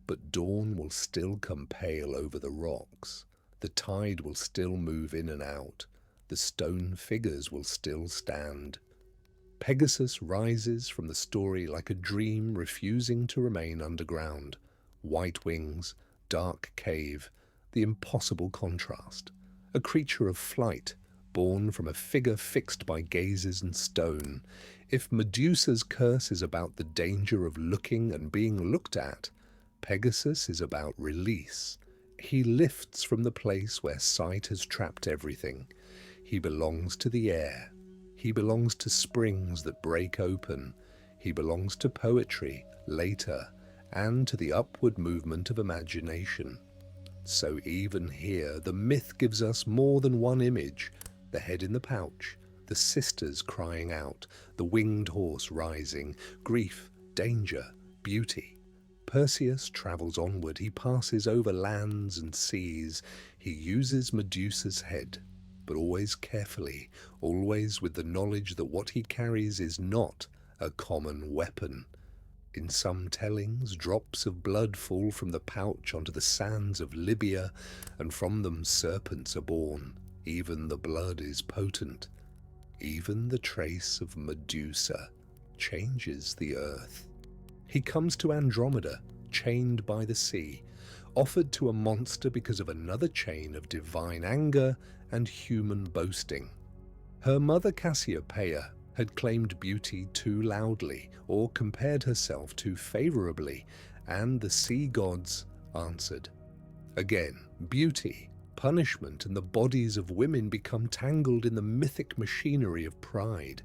but dawn will still come pale over the rocks. The tide will still move in and out. The stone figures will still stand. Pegasus rises from the story like a dream refusing to remain underground. White wings, dark cave, the impossible contrast. A creature of flight, born from a figure fixed by gazes and stone. If Medusa's curse is about the danger of looking and being looked at, Pegasus is about release. He lifts from the place where sight has trapped everything. He belongs to the air. He belongs to springs that break open. He belongs to poetry, later, and to the upward movement of imagination. So even here, the myth gives us more than one image. The head in the pouch, the sisters crying out, the winged horse rising, grief, danger, beauty. Perseus travels onward. He passes over lands and seas. He uses Medusa's head, but always carefully, always with the knowledge that what he carries is not a common weapon. In some tellings, drops of blood fall from the pouch onto the sands of Libya, and from them serpents are born. Even the blood is potent. Even the trace of Medusa changes the earth. He comes to Andromeda, chained by the sea, offered to a monster because of another chain of divine anger and human boasting. Her mother Cassiopeia had claimed beauty too loudly or compared herself too favorably, and the sea gods answered. Again, beauty, punishment, and the bodies of women become tangled in the mythic machinery of pride.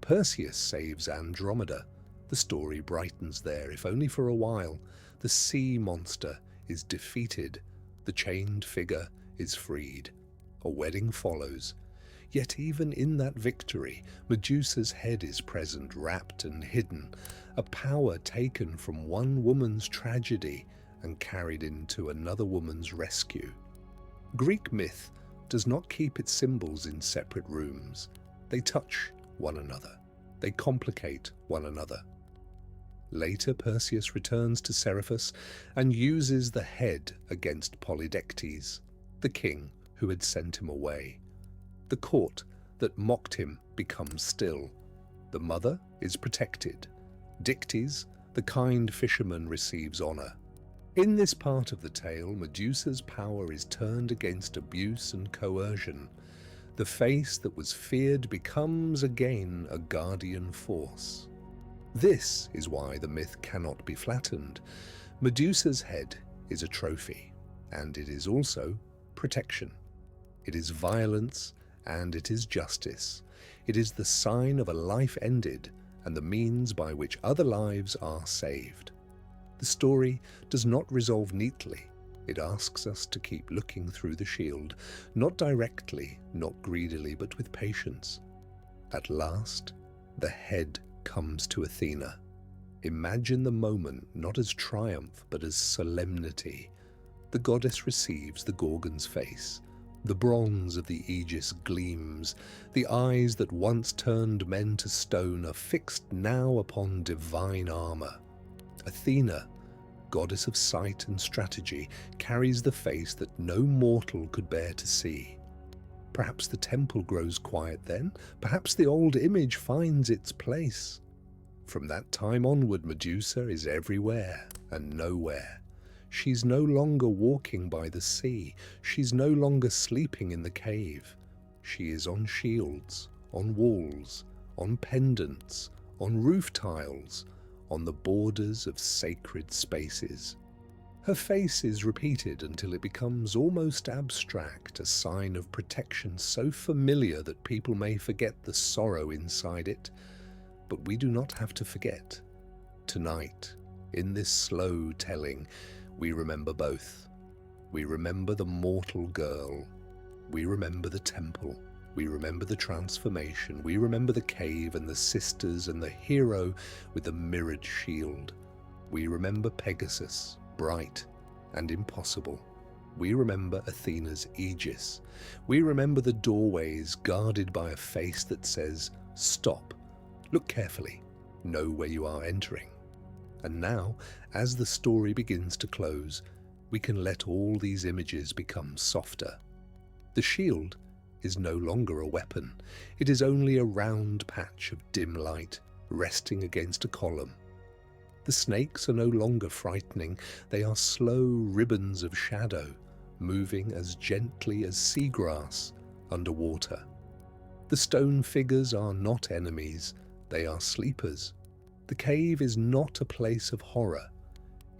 Perseus saves Andromeda. The story brightens there, if only for a while. The sea monster is defeated. The chained figure is freed. A wedding follows. Yet even in that victory, Medusa's head is present, wrapped and hidden, a power taken from one woman's tragedy and carried into another woman's rescue. Greek myth does not keep its symbols in separate rooms. They touch one another. They complicate one another. Later, Perseus returns to Seriphus and uses the head against Polydectes, the king who had sent him away. The court that mocked him becomes still. The mother is protected. Dictys, the kind fisherman, receives honor. In this part of the tale, Medusa's power is turned against abuse and coercion. The face that was feared becomes again a guardian force. This is why the myth cannot be flattened. Medusa's head is a trophy, and it is also protection. It is violence, and it is justice. It is the sign of a life ended and the means by which other lives are saved. The story does not resolve neatly. It asks us to keep looking through the shield, not directly, not greedily, but with patience. At last, the head comes to Athena. Imagine the moment not as triumph but as solemnity. The goddess receives the Gorgon's face. The bronze of the Aegis gleams. The eyes that once turned men to stone are fixed now upon divine armor. Athena, goddess of sight and strategy, carries the face that no mortal could bear to see. Perhaps the temple grows quiet then. Perhaps the old image finds its place. From that time onward, Medusa is everywhere and nowhere. She's no longer walking by the sea. She's no longer sleeping in the cave. She is on shields, on walls, on pendants, on roof tiles, on the borders of sacred spaces. Her face is repeated until it becomes almost abstract, a sign of protection so familiar that people may forget the sorrow inside it. But we do not have to forget. Tonight, in this slow telling, we remember both. We remember the mortal girl. We remember the temple. We remember the transformation. We remember the cave and the sisters and the hero with the mirrored shield. We remember Pegasus, bright and impossible. We remember Athena's Aegis. We remember the doorways guarded by a face that says, "Stop. Look carefully. Know where you are entering." And now, as the story begins to close, we can let all these images become softer. The shield is no longer a weapon. It is only a round patch of dim light resting against a column. The snakes are no longer frightening. They are slow ribbons of shadow, moving as gently as seagrass underwater. The stone figures are not enemies. They are sleepers. The cave is not a place of horror.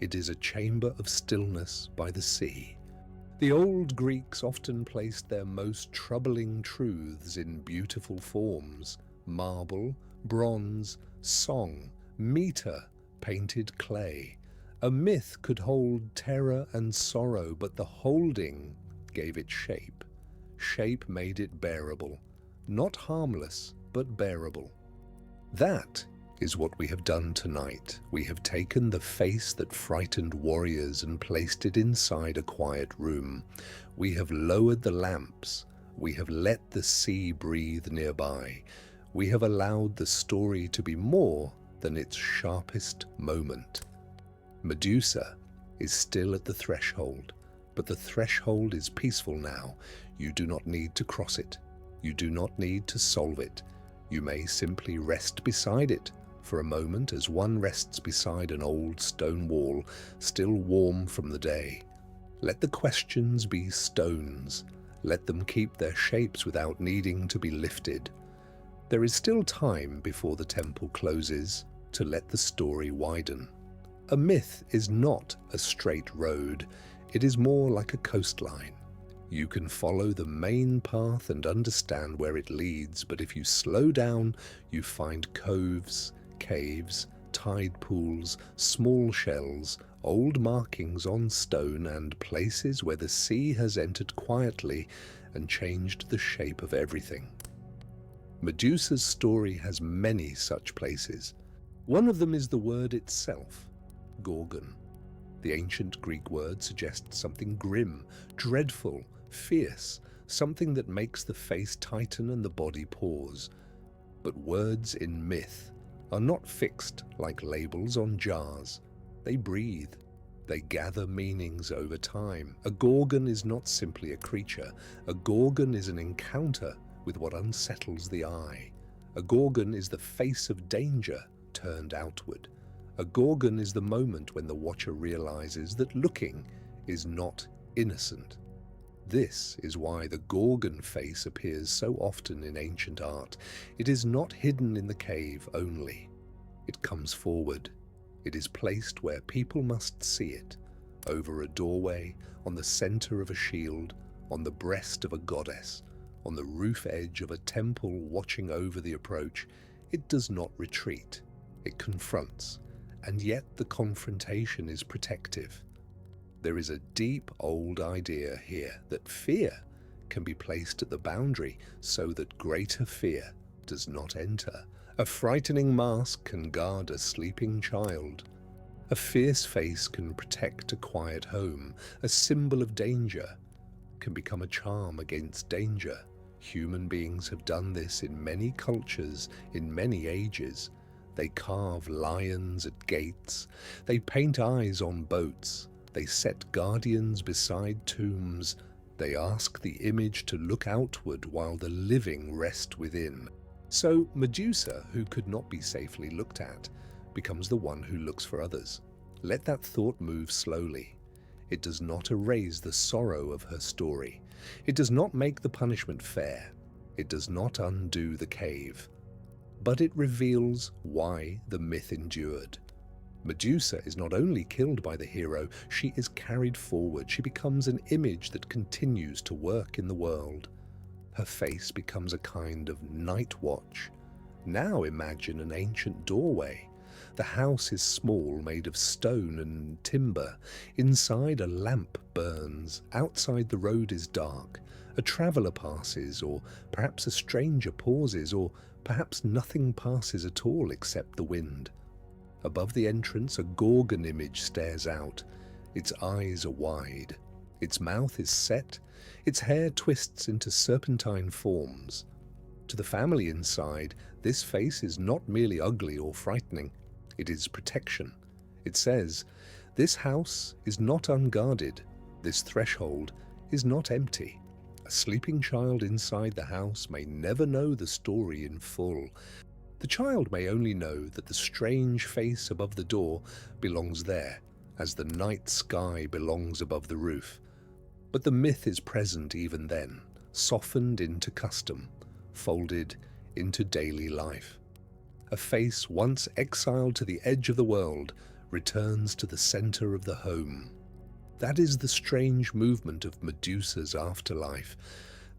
It is a chamber of stillness by the sea. The old Greeks often placed their most troubling truths in beautiful forms: marble, bronze, song, meter, painted clay. A myth could hold terror and sorrow, but the holding gave it shape. Shape made it bearable. Not harmless, but bearable. That is what we have done tonight. We have taken the face that frightened warriors and placed it inside a quiet room. We have lowered the lamps. We have let the sea breathe nearby. We have allowed the story to be more than its sharpest moment. Medusa is still at the threshold, but the threshold is peaceful now. You do not need to cross it. You do not need to solve it. You may simply rest beside it for a moment, as one rests beside an old stone wall, still warm from the day. Let the questions be stones. Let them keep their shapes without needing to be lifted. There is still time before the temple closes to let the story widen. A myth is not a straight road. It is more like a coastline. You can follow the main path and understand where it leads, but if you slow down, you find coves, caves, tide pools, small shells, old markings on stone, and places where the sea has entered quietly and changed the shape of everything. Medusa's story has many such places. One of them is the word itself, Gorgon. The ancient Greek word suggests something grim, dreadful, fierce, something that makes the face tighten and the body pause. But words in myth are not fixed like labels on jars. They breathe. They gather meanings over time. A Gorgon is not simply a creature. A Gorgon is an encounter with what unsettles the eye. A Gorgon is the face of danger turned outward. A Gorgon is the moment when the watcher realizes that looking is not innocent. This is why the Gorgon face appears so often in ancient art. It is not hidden in the cave only. It comes forward. It is placed where people must see it, over a doorway, on the center of a shield, on the breast of a goddess, on the roof edge of a temple watching over the approach. It does not retreat. It confronts, and yet the confrontation is protective. There is a deep old idea here that fear can be placed at the boundary so that greater fear does not enter. A frightening mask can guard a sleeping child. A fierce face can protect a quiet home. A symbol of danger can become a charm against danger. Human beings have done this in many cultures, in many ages. They carve lions at gates. They paint eyes on boats. They set guardians beside tombs. They ask the image to look outward while the living rest within. So Medusa, who could not be safely looked at, becomes the one who looks for others. Let that thought move slowly. It does not erase the sorrow of her story. It does not make the punishment fair. It does not undo the cave. But it reveals why the myth endured. Medusa is not only killed by the hero, she is carried forward. She becomes an image that continues to work in the world. Her face becomes a kind of night watch. Now imagine an ancient doorway. The house is small, made of stone and timber. Inside, a lamp burns. Outside, the road is dark. A traveller passes, or perhaps a stranger pauses, or perhaps nothing passes at all except the wind. Above the entrance, a Gorgon image stares out. Its eyes are wide. Its mouth is set. Its hair twists into serpentine forms. To the family inside, this face is not merely ugly or frightening. It is protection. It says, "This house is not unguarded. This threshold is not empty." A sleeping child inside the house may never know the story in full. The child may only know that the strange face above the door belongs there, as the night sky belongs above the roof. But the myth is present even then, softened into custom, folded into daily life. A face once exiled to the edge of the world returns to the center of the home. That is the strange movement of Medusa's afterlife.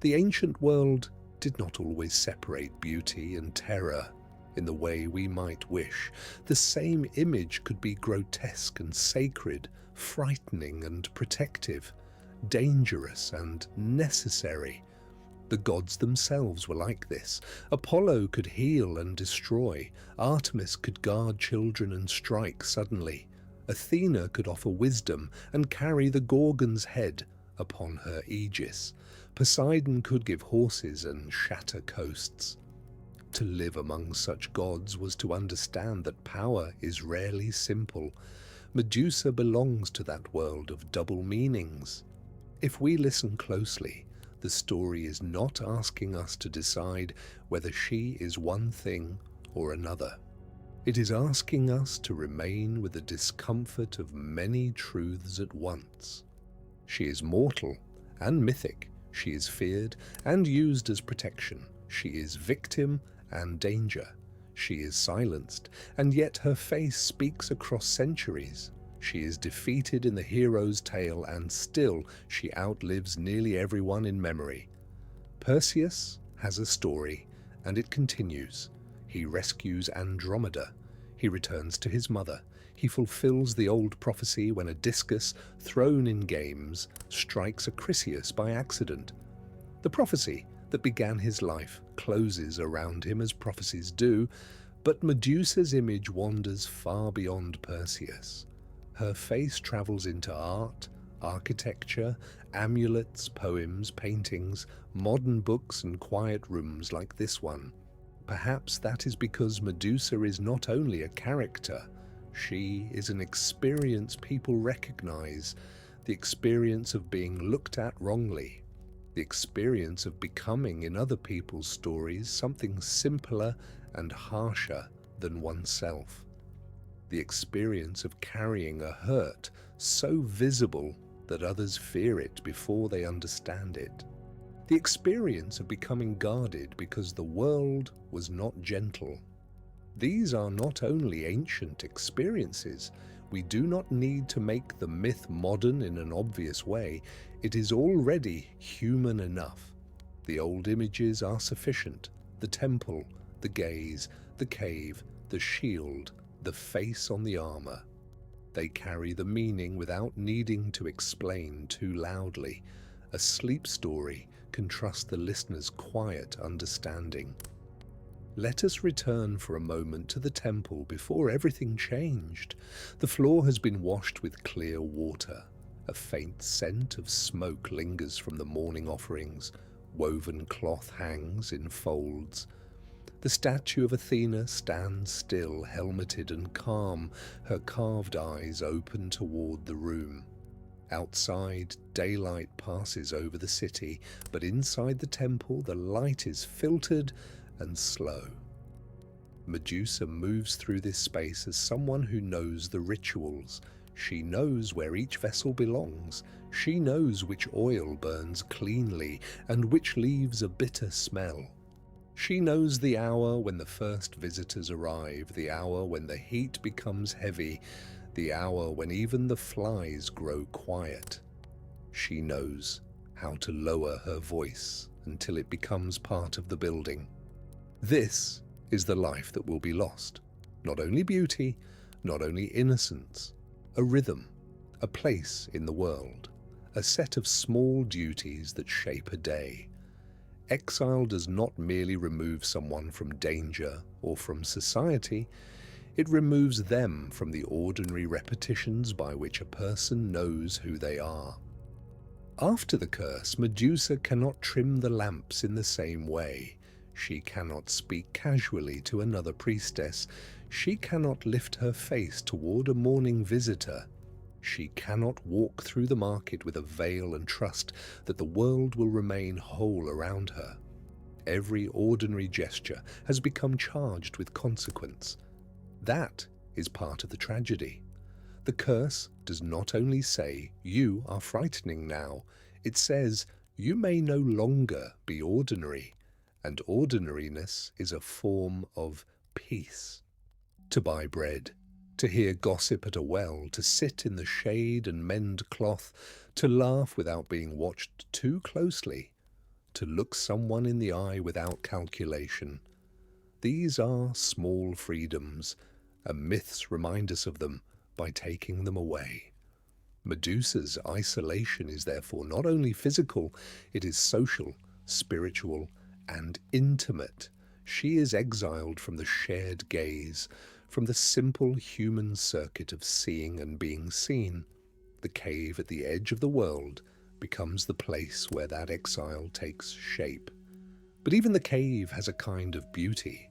The ancient world did not always separate beauty and terror in the way we might wish. The same image could be grotesque and sacred, frightening and protective, dangerous and necessary. The gods themselves were like this. Apollo could heal and destroy. Artemis could guard children and strike suddenly. Athena could offer wisdom and carry the Gorgon's head upon her Aegis. Poseidon could give horses and shatter coasts. To live among such gods was to understand that power is rarely simple. Medusa belongs to that world of double meanings. If we listen closely, the story is not asking us to decide whether she is one thing or another. It is asking us to remain with the discomfort of many truths at once. She is mortal and mythic. She is feared and used as protection. She is victim and danger. She is silenced, and yet her face speaks across centuries. She is defeated in the hero's tale, and still she outlives nearly everyone in memory. Perseus has a story, and it continues. He rescues Andromeda. He returns to his mother. He fulfills the old prophecy when a discus thrown in games strikes Acrisius by accident. The prophecy that began his life closes around him as prophecies do, but Medusa's image wanders far beyond Perseus. Her face travels into art, architecture, amulets, poems, paintings, modern books and quiet rooms like this one. Perhaps that is because Medusa is not only a character, she is an experience people recognize, the experience of being looked at wrongly, the experience of becoming in other people's stories something simpler and harsher than oneself, the experience of carrying a hurt so visible that others fear it before they understand it. The experience of becoming guarded because the world was not gentle. These are not only ancient experiences. We do not need to make the myth modern in an obvious way. It is already human enough. The old images are sufficient. The temple, the gaze, the cave, the shield, the face on the armor. They carry the meaning without needing to explain too loudly. A sleep story can trust the listener's quiet understanding. Let us return for a moment to the temple before everything changed. The floor has been washed with clear water. A faint scent of smoke lingers from the morning offerings. Woven cloth hangs in folds. The statue of Athena stands still, helmeted and calm, her carved eyes open toward the room. Outside, daylight passes over the city, but inside the temple the light is filtered and slow. Medusa moves through this space as someone who knows the rituals. She knows where each vessel belongs. She knows which oil burns cleanly and which leaves a bitter smell. She knows the hour when the first visitors arrive, the hour when the heat becomes heavy, the hour when even the flies grow quiet. She knows how to lower her voice until it becomes part of the building. This is the life that will be lost. Not only beauty, not only innocence, a rhythm, a place in the world, a set of small duties that shape a day. Exile does not merely remove someone from danger or from society, it removes them from the ordinary repetitions by which a person knows who they are. After the curse, Medusa cannot trim the lamps in the same way. She cannot speak casually to another priestess. She cannot lift her face toward a morning visitor. She cannot walk through the market with a veil and trust that the world will remain whole around her. Every ordinary gesture has become charged with consequence. That is part of the tragedy. The curse does not only say, "You are frightening now," it says, "You may no longer be ordinary," and ordinariness is a form of peace. To buy bread, to hear gossip at a well, to sit in the shade and mend cloth, to laugh without being watched too closely, to look someone in the eye without calculation. These are small freedoms, and myths remind us of them by taking them away. Medusa's isolation is therefore not only physical, it is social, spiritual, and intimate. She is exiled from the shared gaze, from the simple human circuit of seeing and being seen. The cave at the edge of the world becomes the place where that exile takes shape. But even the cave has a kind of beauty.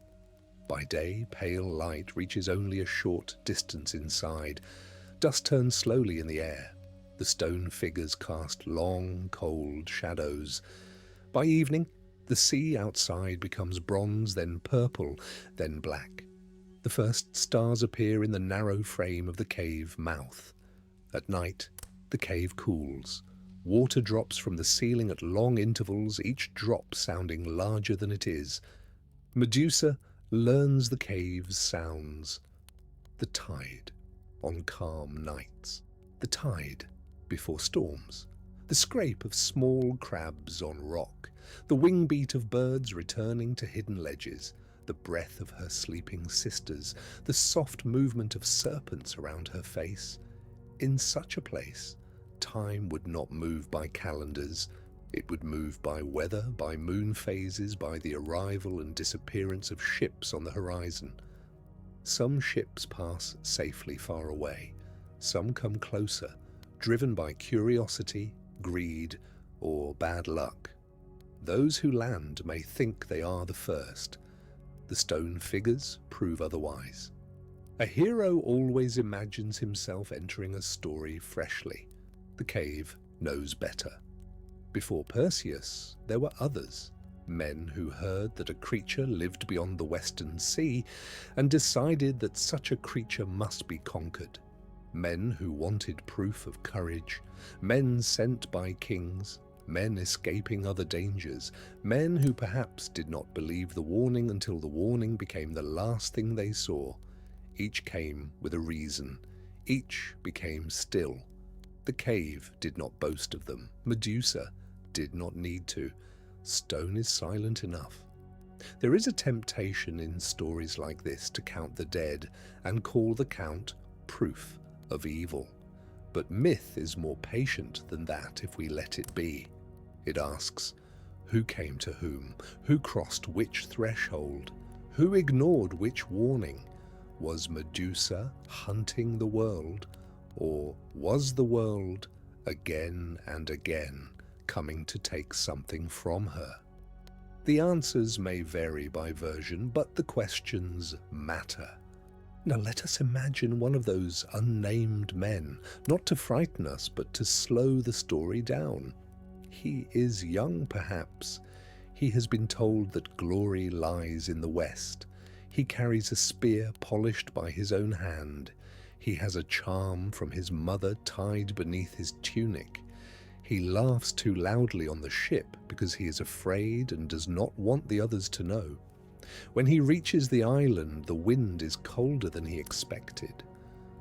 By day, pale light reaches only a short distance inside. Dust turns slowly in the air. The stone figures cast long, cold shadows. By evening, the sea outside becomes bronze, then purple, then black. The first stars appear in the narrow frame of the cave mouth. At night, the cave cools. Water drops from the ceiling at long intervals, each drop sounding larger than it is. Medusa learns the cave's sounds. The tide on calm nights. The tide before storms. The scrape of small crabs on rock. The wing beat of birds returning to hidden ledges. The breath of her sleeping sisters. The soft movement of serpents around her face. In such a place, time would not move by calendars. It would move by weather, by moon phases, by the arrival and disappearance of ships on the horizon. Some ships pass safely far away. Some come closer, driven by curiosity, greed, or bad luck. Those who land may think they are the first. The stone figures prove otherwise. A hero always imagines himself entering a story freshly. The cave knows better. Before Perseus, there were others, men who heard that a creature lived beyond the western sea and decided that such a creature must be conquered. Men who wanted proof of courage, men sent by kings, men escaping other dangers, men who perhaps did not believe the warning until the warning became the last thing they saw. Each came with a reason. Each became still. The cave did not boast of them. Medusa did not need to. Stone is silent enough. There is a temptation in stories like this to count the dead and call the count proof of evil. But myth is more patient than that if we let it be. It asks, who came to whom? Who crossed which threshold? Who ignored which warning? Was Medusa hunting the world, or was the world, again and again, coming to take something from her? The answers may vary by version, but the questions matter. Now let us imagine one of those unnamed men, not to frighten us, but to slow the story down. He is young, perhaps. He has been told that glory lies in the west. He carries a spear polished by his own hand. He has a charm from his mother tied beneath his tunic. He laughs too loudly on the ship because he is afraid and does not want the others to know. When he reaches the island, the wind is colder than he expected.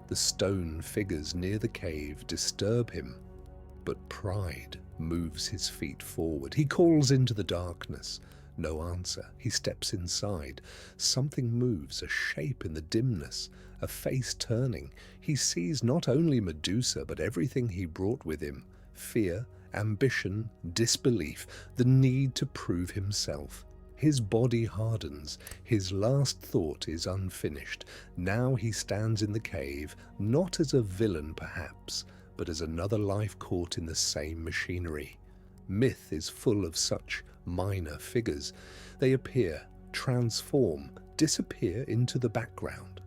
The stone figures near the cave disturb him, but pride moves his feet forward. He calls into the darkness. No answer. He steps inside. Something moves, a shape in the dimness, a face turning. He sees not only Medusa, but everything he brought with him: fear, ambition, disbelief, the need to prove himself. His body hardens. His last thought is unfinished. Now he stands in the cave, not as a villain perhaps, but as another life caught in the same machinery. Myth is full of such minor figures. They appear, transform, disappear into the background.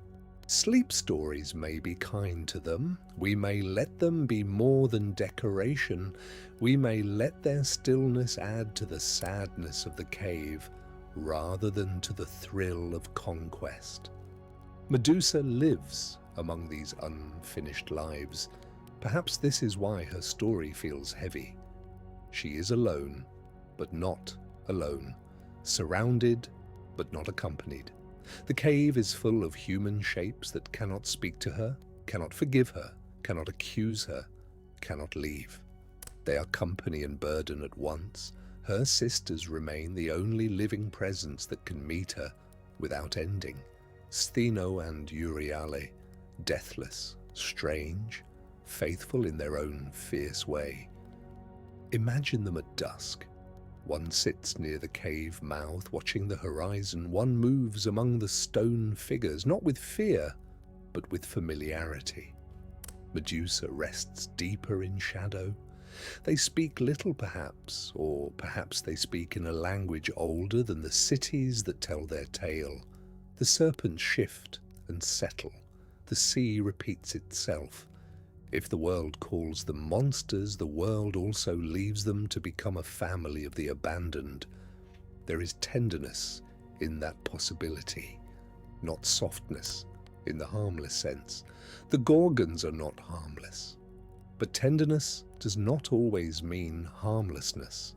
Sleep stories may be kind to them. We may let them be more than decoration. We may let their stillness add to the sadness of the cave, rather than to the thrill of conquest. Medusa lives among these unfinished lives. Perhaps this is why her story feels heavy. She is alone, but not alone. Surrounded, but not accompanied. The cave is full of human shapes that cannot speak to her, cannot forgive her, cannot accuse her, cannot leave. They are company and burden at once. Her sisters remain the only living presence that can meet her without ending. Stheno and Euryale, deathless, strange, faithful in their own fierce way. Imagine them at dusk. One sits near the cave mouth, watching the horizon. One moves among the stone figures, not with fear, but with familiarity. Medusa rests deeper in shadow. They speak little perhaps, or perhaps they speak in a language older than the cities that tell their tale. The serpents shift and settle. The sea repeats itself. If the world calls them monsters, the world also leaves them to become a family of the abandoned. There is tenderness in that possibility, not softness in the harmless sense. The Gorgons are not harmless. But tenderness does not always mean harmlessness.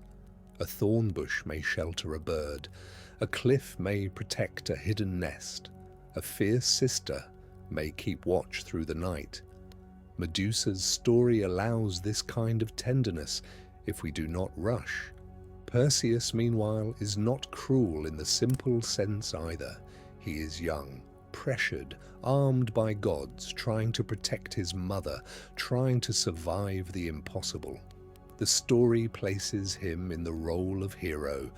A thorn bush may shelter a bird. A cliff may protect a hidden nest. A fierce sister may keep watch through the night. Medusa's story allows this kind of tenderness if we do not rush. Perseus, meanwhile, is not cruel in the simple sense either. He is young, pressured, armed by gods, trying to protect his mother, trying to survive the impossible. The story places him in the role of hero,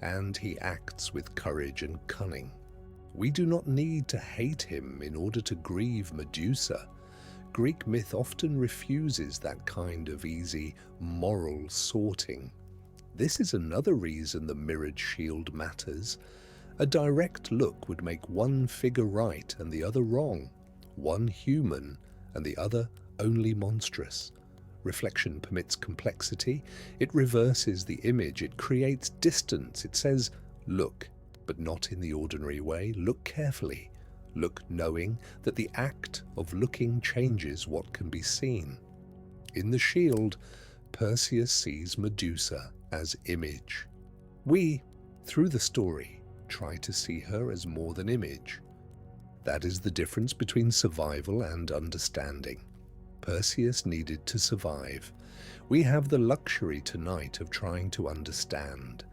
and he acts with courage and cunning. We do not need to hate him in order to grieve Medusa. Greek myth often refuses that kind of easy moral sorting. This is another reason the mirrored shield matters. A direct look would make one figure right and the other wrong, one human and the other only monstrous. Reflection permits complexity, it reverses the image, it creates distance, it says, look, but not in the ordinary way, look carefully, look knowing that the act of looking changes what can be seen. In the shield, Perseus sees Medusa as image. We, through the story, try to see her as more than image. That is the difference between survival and understanding. Perseus needed to survive. We have the luxury tonight of trying to understand.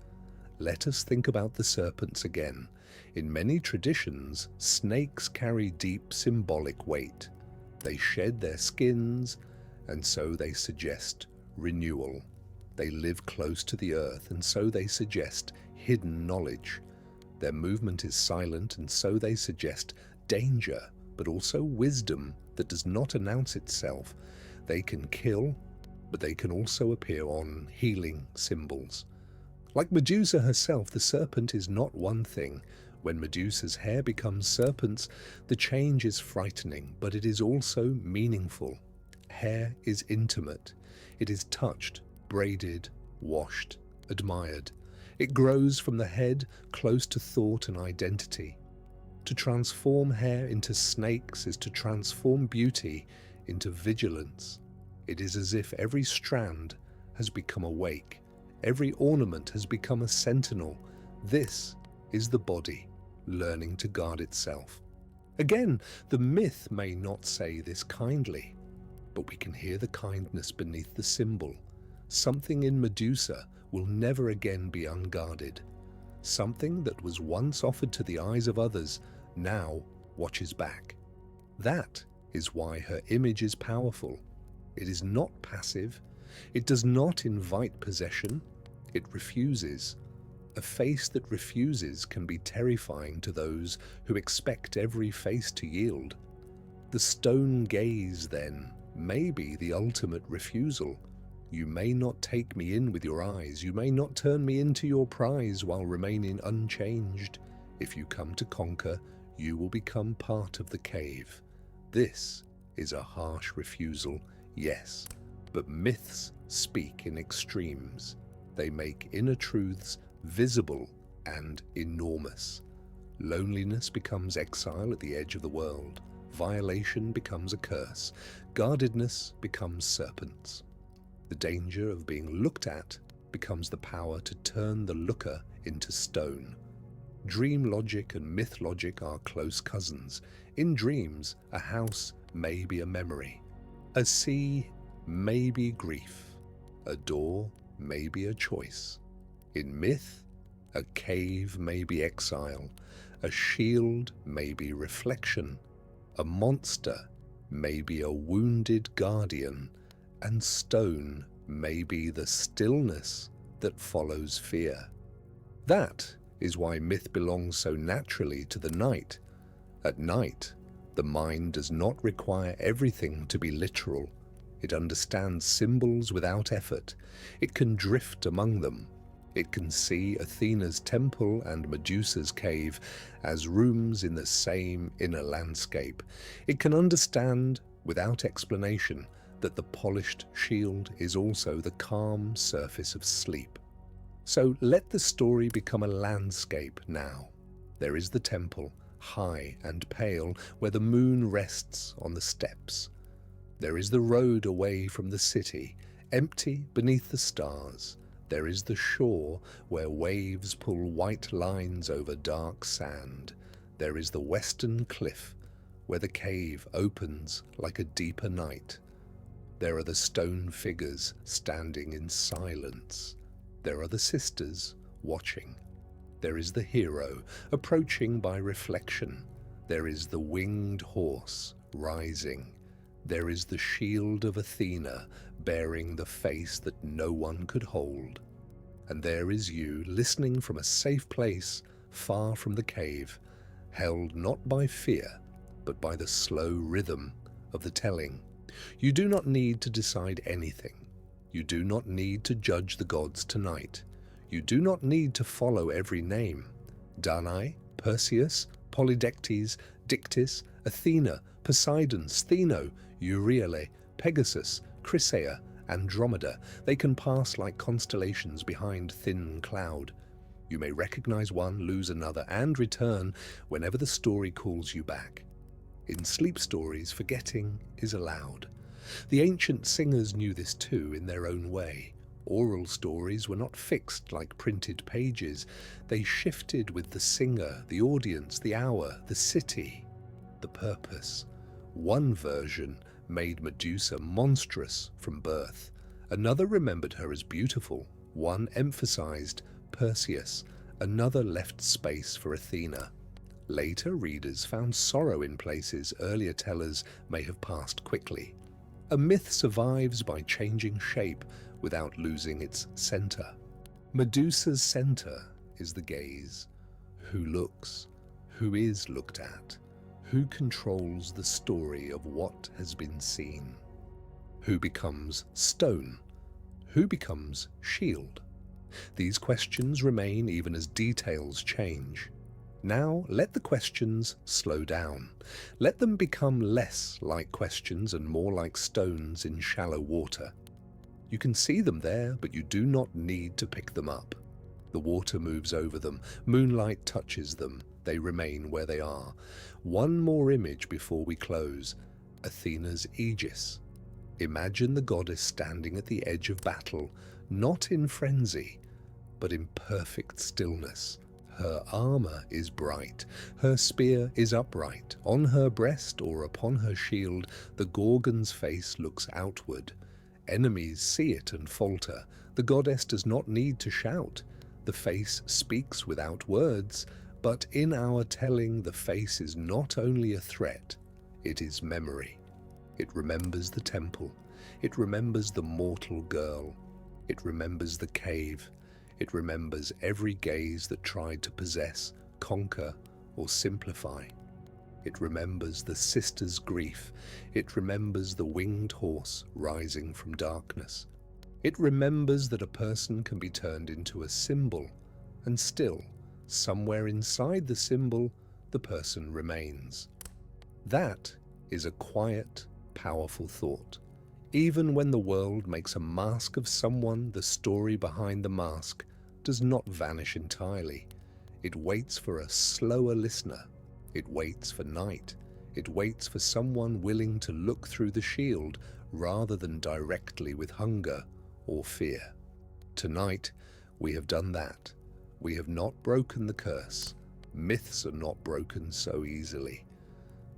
Let us think about the serpents again. In many traditions, snakes carry deep symbolic weight. They shed their skins, and so they suggest renewal. They live close to the earth, and so they suggest hidden knowledge. Their movement is silent, and so they suggest danger, but also wisdom that does not announce itself. They can kill, but they can also appear on healing symbols. Like Medusa herself, the serpent is not one thing. When Medusa's hair becomes serpents, the change is frightening, but it is also meaningful. Hair is intimate. It is touched, braided, washed, admired. It grows from the head close to thought and identity. To transform hair into snakes is to transform beauty into vigilance. It is as if every strand has become awake. Every ornament has become a sentinel. This is the body learning to guard itself. Again, the myth may not say this kindly, but we can hear the kindness beneath the symbol. Something in Medusa will never again be unguarded. Something that was once offered to the eyes of others now watches back. That is why her image is powerful. It is not passive. It does not invite possession. It refuses. A face that refuses can be terrifying to those who expect every face to yield. The stone gaze, then, may be the ultimate refusal. You may not take me in with your eyes. You may not turn me into your prize while remaining unchanged. If you come to conquer, you will become part of the cave. This is a harsh refusal, yes, but myths speak in extremes. They make inner truths visible and enormous. Loneliness becomes exile at the edge of the world. Violation becomes a curse. Guardedness becomes serpents. The danger of being looked at becomes the power to turn the looker into stone. Dream logic and myth logic are close cousins. In dreams, a house may be a memory. A sea may be grief. A door may be a choice. In myth, a cave may be exile. A shield may be reflection. A monster may be a wounded guardian. And stone may be the stillness that follows fear. That is why myth belongs so naturally to the night. At night, the mind does not require everything to be literal. It understands symbols without effort. It can drift among them. It can see Athena's temple and Medusa's cave as rooms in the same inner landscape. It can understand, without explanation, that the polished shield is also the calm surface of sleep. So let the story become a landscape now. There is the temple, high and pale, where the moon rests on the steps. There is the road away from the city, empty beneath the stars. There is the shore, where waves pull white lines over dark sand. There is the western cliff, where the cave opens like a deeper night. There are the stone figures standing in silence. There are the sisters watching. There is the hero approaching by reflection. There is the winged horse rising. There is the shield of Athena bearing the face that no one could hold. And there is you listening from a safe place far from the cave, held not by fear, but by the slow rhythm of the telling. You do not need to decide anything. You do not need to judge the gods tonight. You do not need to follow every name. Danae, Perseus, Polydectes, Dictys, Athena, Poseidon, Stheno, Euryale, Pegasus, Chrysaea, Andromeda. They can pass like constellations behind thin cloud. You may recognize one, lose another, and return whenever the story calls you back. In sleep stories, forgetting is allowed. The ancient singers knew this too in their own way. Oral stories were not fixed like printed pages. They shifted with the singer, the audience, the hour, the city, the purpose. One version made Medusa monstrous from birth. Another remembered her as beautiful. One emphasized Perseus. Another left space for Athena. Later readers found sorrow in places earlier tellers may have passed quickly. A myth survives by changing shape without losing its center. Medusa's center is the gaze. Who looks? Who is looked at? Who controls the story of what has been seen? Who becomes stone? Who becomes shield? These questions remain even as details change. Now let the questions slow down. Let them become less like questions and more like stones in shallow water. You can see them there, but you do not need to pick them up. The water moves over them, moonlight touches them, they remain where they are. One more image before we close. Athena's Aegis. Imagine the goddess standing at the edge of battle, not in frenzy, but in perfect stillness. Her armor is bright, her spear is upright. On her breast or upon her shield, the Gorgon's face looks outward. Enemies see it and falter. The goddess does not need to shout. The face speaks without words, but in our telling, the face is not only a threat, it is memory. It remembers the temple. It remembers the mortal girl. It remembers the cave. It remembers every gaze that tried to possess, conquer, or simplify. It remembers the sister's grief. It remembers the winged horse rising from darkness. It remembers that a person can be turned into a symbol, and still, somewhere inside the symbol, the person remains. That is a quiet, powerful thought. Even when the world makes a mask of someone, the story behind the mask does not vanish entirely. It waits for a slower listener. It waits for night. It waits for someone willing to look through the shield rather than directly with hunger or fear. Tonight, we have done that. We have not broken the curse. Myths are not broken so easily.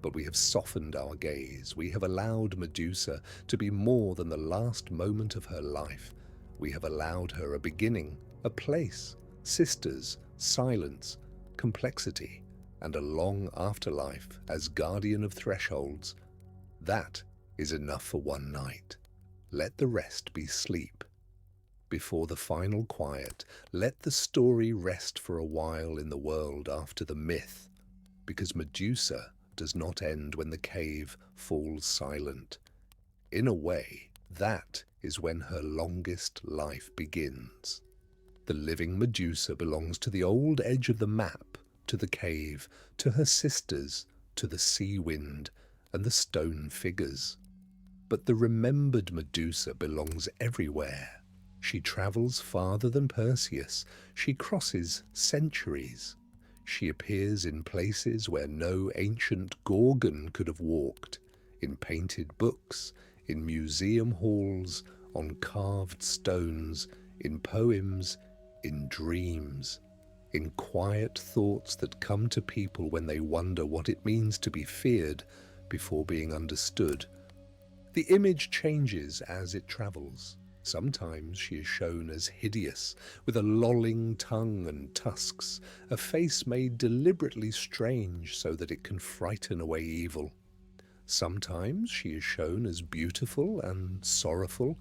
But we have softened our gaze. We have allowed Medusa to be more than the last moment of her life. We have allowed her a beginning, a place, sisters, silence, complexity, and a long afterlife as guardian of thresholds. That is enough for one night. Let the rest be sleep. Before the final quiet, let the story rest for a while in the world after the myth, because Medusa does not end when the cave falls silent. In a way, that is when her longest life begins. The living Medusa belongs to the old edge of the map, to the cave, to her sisters, to the sea wind, and the stone figures. But the remembered Medusa belongs everywhere. She travels farther than Perseus. She crosses centuries. She appears in places where no ancient Gorgon could have walked, in painted books, in museum halls, on carved stones, in poems, in dreams, in quiet thoughts that come to people when they wonder what it means to be feared before being understood. The image changes as it travels. Sometimes she is shown as hideous, with a lolling tongue and tusks, a face made deliberately strange so that it can frighten away evil. Sometimes she is shown as beautiful and sorrowful,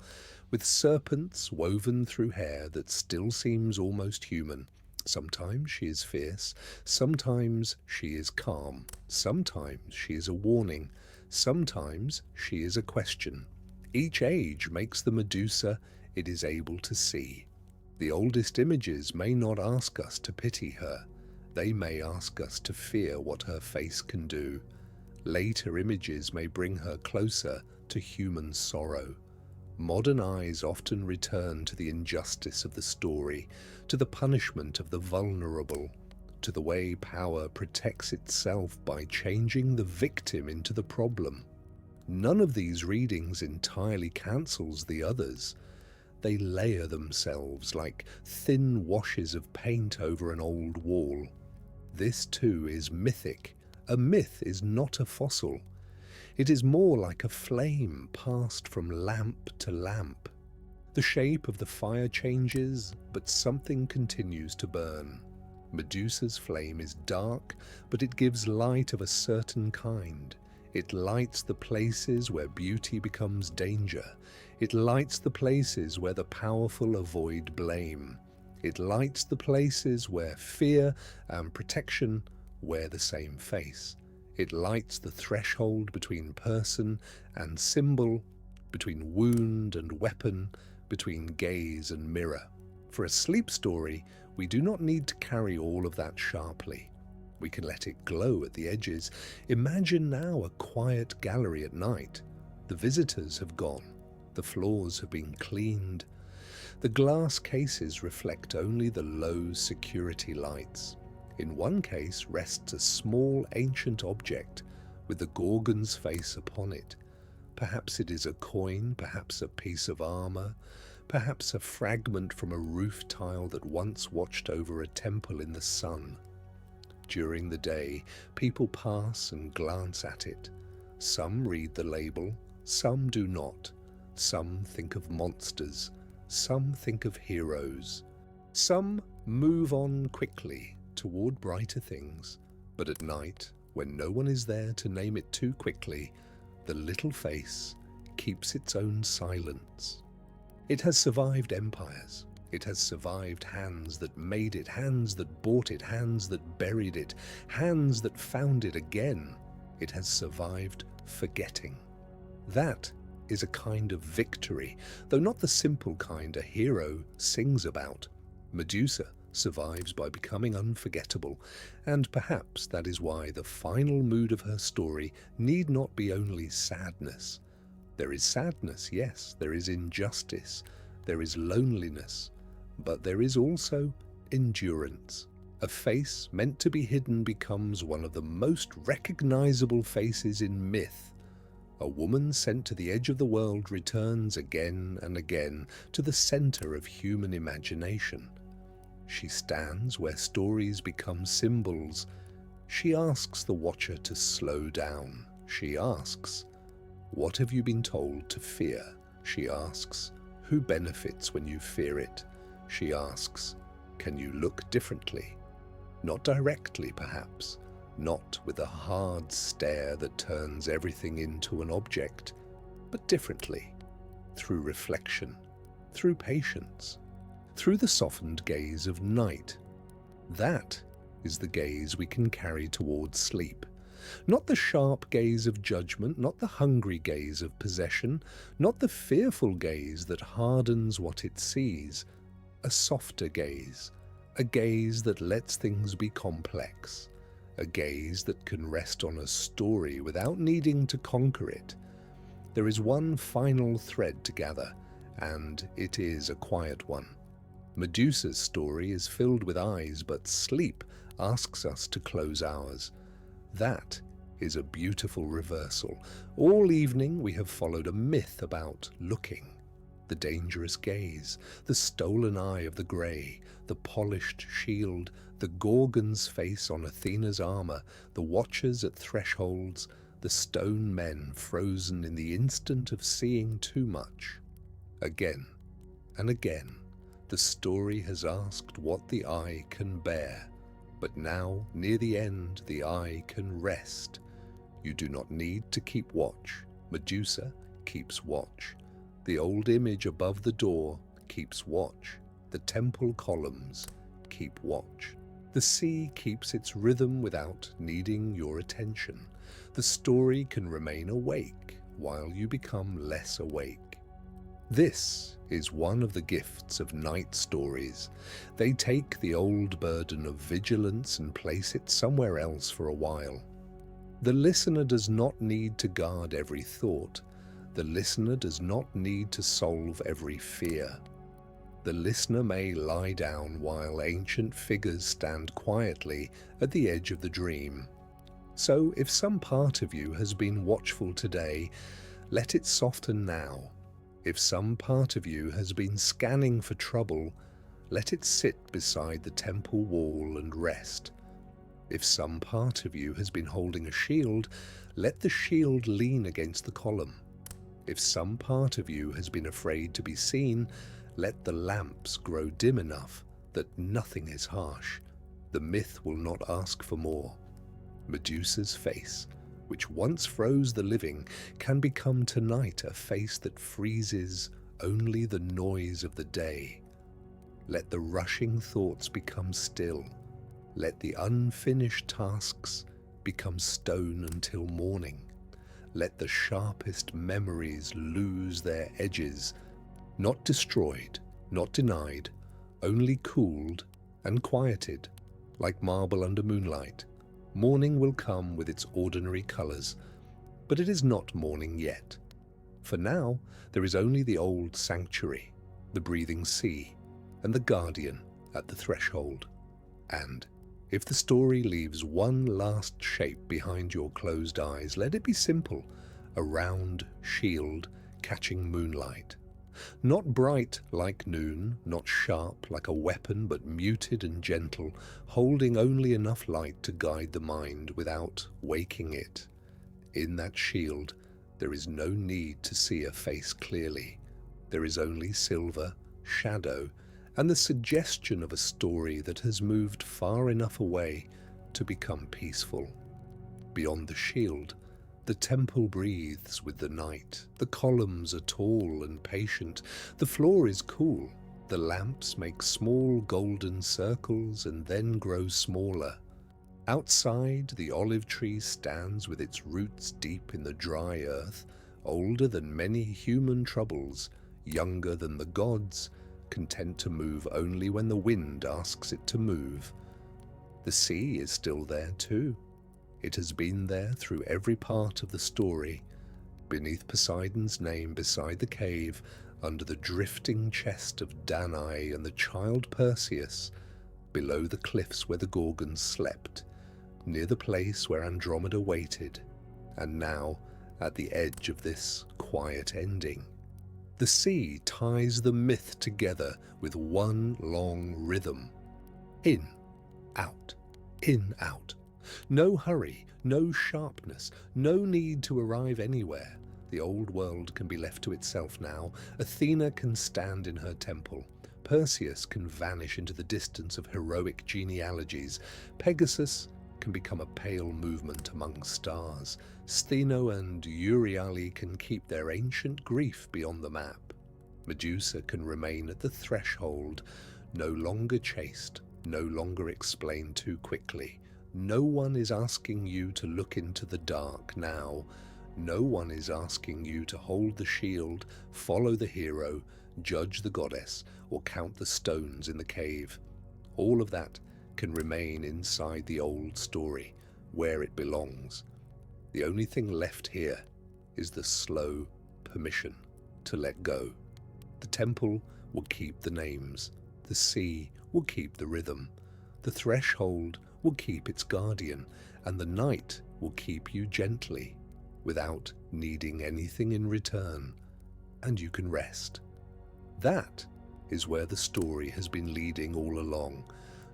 with serpents woven through hair that still seems almost human. Sometimes she is fierce, sometimes she is calm, sometimes she is a warning, sometimes she is a question. Each age makes the Medusa it is able to see. The oldest images may not ask us to pity her. They may ask us to fear what her face can do. Later images may bring her closer to human sorrow. Modern eyes often return to the injustice of the story, to the punishment of the vulnerable, to the way power protects itself by changing the victim into the problem. None of these readings entirely cancels the others. They layer themselves like thin washes of paint over an old wall. This too is mythic. A myth is not a fossil. It is more like a flame passed from lamp to lamp. The shape of the fire changes, but something continues to burn. Medusa's flame is dark, but it gives light of a certain kind. It lights the places where beauty becomes danger. It lights the places where the powerful avoid blame. It lights the places where fear and protection wear the same face. It lights the threshold between person and symbol, between wound and weapon, between gaze and mirror. For a sleep story, we do not need to carry all of that sharply. We can let it glow at the edges. Imagine now a quiet gallery at night. The visitors have gone. The floors have been cleaned. The glass cases reflect only the low security lights. In one case rests a small ancient object with the Gorgon's face upon it. Perhaps it is a coin, perhaps a piece of armor, perhaps a fragment from a roof tile that once watched over a temple in the sun. During the day, people pass and glance at it. Some read the label, some do not. Some think of monsters, some think of heroes. Some move on quickly toward brighter things, but at night, when no one is there to name it too quickly, the little face keeps its own silence. It has survived empires. It has survived hands that made it, hands that bought it, hands that buried it, hands that found it again. It has survived forgetting. That is a kind of victory, though not the simple kind a hero sings about. Medusa survives by becoming unforgettable, and perhaps that is why the final mood of her story need not be only sadness. There is sadness, yes, there is injustice, there is loneliness, but there is also endurance. A face meant to be hidden becomes one of the most recognizable faces in myth. A woman sent to the edge of the world returns again and again to the center of human imagination. She stands where stories become symbols. She asks the watcher to slow down. She asks, "What have you been told to fear?" She asks, "Who benefits when you fear it?" She asks, "Can you look differently?" Not directly, perhaps, not with a hard stare that turns everything into an object, but differently, through reflection, through patience, through the softened gaze of night. That is the gaze we can carry towards sleep. Not the sharp gaze of judgment, not the hungry gaze of possession, not the fearful gaze that hardens what it sees. A softer gaze, a gaze that lets things be complex, a gaze that can rest on a story without needing to conquer it. There is one final thread to gather, and it is a quiet one. Medusa's story is filled with eyes, but sleep asks us to close ours. That is a beautiful reversal. All evening we have followed a myth about looking. The dangerous gaze, the stolen eye of the grey, the polished shield, the Gorgon's face on Athena's armour, the watchers at thresholds, the stone men frozen in the instant of seeing too much. Again and again, the story has asked what the eye can bear, but now, near the end, the eye can rest. You do not need to keep watch. Medusa keeps watch. The old image above the door keeps watch. The temple columns keep watch. The sea keeps its rhythm without needing your attention. The story can remain awake while you become less awake. This is one of the gifts of night stories. They take the old burden of vigilance and place it somewhere else for a while. The listener does not need to guard every thought. The listener does not need to solve every fear. The listener may lie down while ancient figures stand quietly at the edge of the dream. So if some part of you has been watchful today, let it soften now. If some part of you has been scanning for trouble, let it sit beside the temple wall and rest. If some part of you has been holding a shield, let the shield lean against the column. If some part of you has been afraid to be seen, let the lamps grow dim enough that nothing is harsh. The myth will not ask for more. Medusa's face, which once froze the living, can become tonight a face that freezes only the noise of the day. Let the rushing thoughts become still. Let the unfinished tasks become stone until morning. Let the sharpest memories lose their edges, not destroyed, not denied, only cooled and quieted, like marble under moonlight. Morning will come with its ordinary colours, but it is not morning yet. For now, there is only the old sanctuary, the breathing sea, and the guardian at the threshold. And if the story leaves one last shape behind your closed eyes, let it be simple, a round shield catching moonlight. Not bright like noon, not sharp like a weapon, but muted and gentle, holding only enough light to guide the mind without waking it. In that shield, there is no need to see a face clearly. There is only silver, shadow, and the suggestion of a story that has moved far enough away to become peaceful. Beyond the shield, the temple breathes with the night. The columns are tall and patient. The floor is cool. The lamps make small golden circles and then grow smaller. Outside, the olive tree stands with its roots deep in the dry earth, older than many human troubles, younger than the gods, content to move only when the wind asks it to move. The sea is still there too. It has been there through every part of the story, beneath Poseidon's name beside the cave, under the drifting chest of Danae and the child Perseus, below the cliffs where the Gorgons slept, near the place where Andromeda waited, and now at the edge of this quiet ending. The sea ties the myth together with one long rhythm. In, out, in, out. No hurry, no sharpness, no need to arrive anywhere. The old world can be left to itself now. Athena can stand in her temple. Perseus can vanish into the distance of heroic genealogies. Pegasus can become a pale movement among stars. Stheno and Euryale can keep their ancient grief beyond the map. Medusa can remain at the threshold, no longer chased, no longer explained too quickly. No one is asking you to look into the dark now. No one is asking you to hold the shield, follow the hero, judge the goddess, or count the stones in the cave. All of that can remain inside the old story, where it belongs. The only thing left here is the slow permission to let go. The temple will keep the names. The sea will keep the rhythm. The threshold will keep its guardian, and the night will keep you gently, without needing anything in return, and you can rest. That is where the story has been leading all along,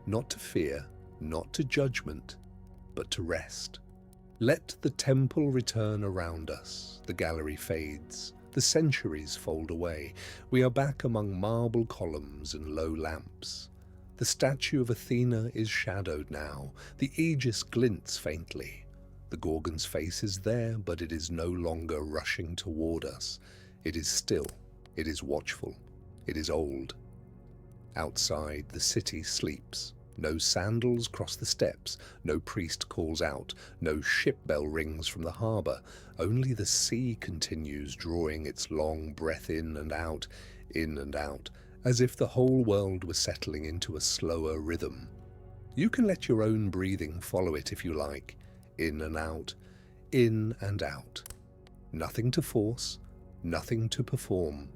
not to fear, not to judgment, but to rest. Let the temple return around us. The gallery fades. The centuries fold away. We are back among marble columns and low lamps. The statue of Athena is shadowed now. The Aegis glints faintly. The Gorgon's face is there, but it is no longer rushing toward us. It is still. It is watchful. It is old. Outside, the city sleeps. No sandals cross the steps. No priest calls out. No ship bell rings from the harbour. Only the sea continues drawing its long breath in and out, as if the whole world was settling into a slower rhythm. You can let your own breathing follow it if you like. In and out, in and out. Nothing to force, nothing to perform.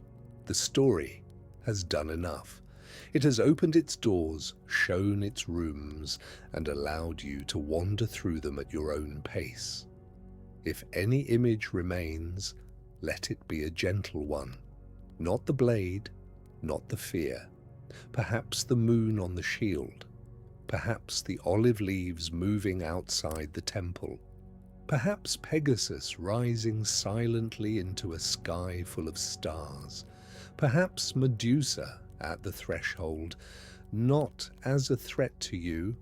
The story has done enough. It has opened its doors, shown its rooms, and allowed you to wander through them at your own pace. If any image remains, let it be a gentle one. Not the blade, not the fear. Perhaps the moon on the shield. Perhaps the olive leaves moving outside the temple. Perhaps Pegasus rising silently into a sky full of stars. Perhaps Medusa at the threshold, not as a threat to you,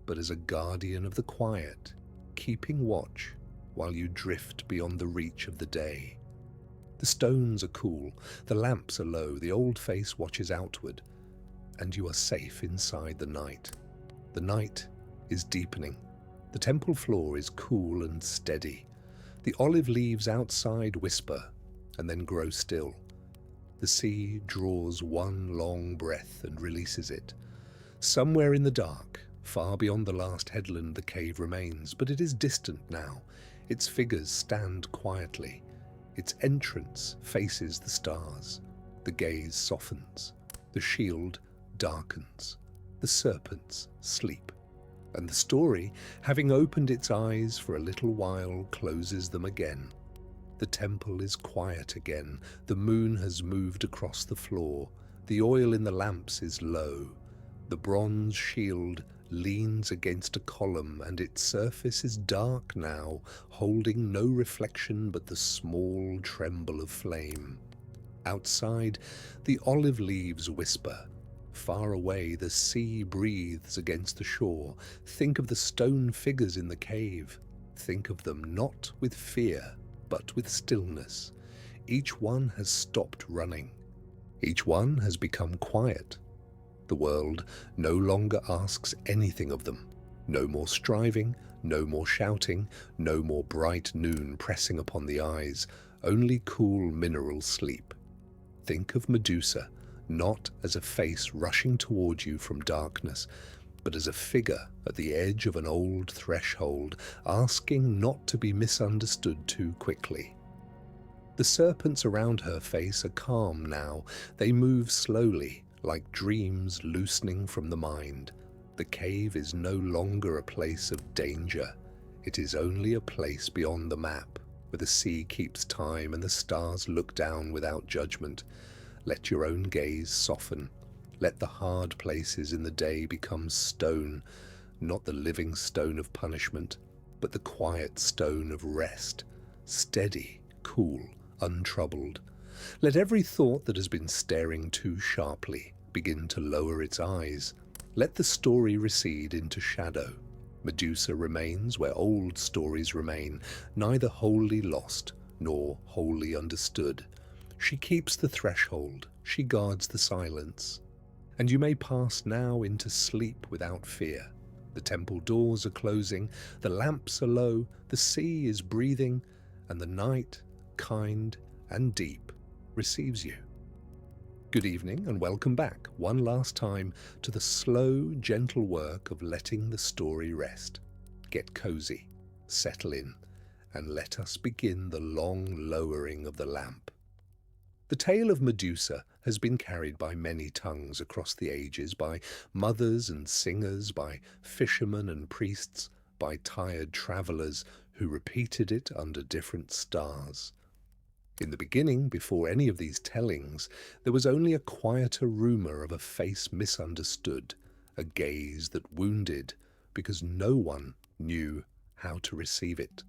but as a guardian of the quiet, keeping watch while you drift beyond the reach of the day. The stones are cool, the lamps are low, the old face watches outward, and you are safe inside the night. The night is deepening. The temple floor is cool and steady. The olive leaves outside whisper and then grow still. The sea draws one long breath and releases it. Somewhere in the dark, far beyond the last headland, the cave remains, but it is distant now. Its figures stand quietly. Its entrance faces the stars. The gaze softens. The shield darkens. The serpents sleep. And the story, having opened its eyes for a little while, closes them again. The temple is quiet again. The moon has moved across the floor. The oil in the lamps is low. The bronze shield leans against a column, and its surface is dark now, holding no reflection but the small tremble of flame. Outside, the olive leaves whisper. Far away, the sea breathes against the shore. Think of the stone figures in the cave. Think of them not with fear, but with stillness. Each one has stopped running. Each one has become quiet. The world no longer asks anything of them. No more striving, no more shouting, no more bright noon pressing upon the eyes, only cool mineral sleep. Think of Medusa, not as a face rushing toward you from darkness, but as a figure at the edge of an old threshold, asking not to be misunderstood too quickly. The serpents around her face are calm now. They move slowly, like dreams loosening from the mind. The cave is no longer a place of danger. It is only a place beyond the map, where the sea keeps time and the stars look down without judgment. Let your own gaze soften. Let the hard places in the day become stone, not the living stone of punishment, but the quiet stone of rest, steady, cool, untroubled. Let every thought that has been staring too sharply begin to lower its eyes. Let the story recede into shadow. Medusa remains where old stories remain, neither wholly lost nor wholly understood. She keeps the threshold, she guards the silence. And you may pass now into sleep without fear. The temple doors are closing, the lamps are low, the sea is breathing, and the night, kind and deep, receives you. Good evening and welcome back one last time to the slow, gentle work of letting the story rest. Get cozy, settle in, and let us begin the long lowering of the lamp. The tale of Medusa has been carried by many tongues across the ages, by mothers and singers, by fishermen and priests, by tired travellers who repeated it under different stars. In the beginning, before any of these tellings, there was only a quieter rumour of a face misunderstood, a gaze that wounded, because no one knew how to receive it.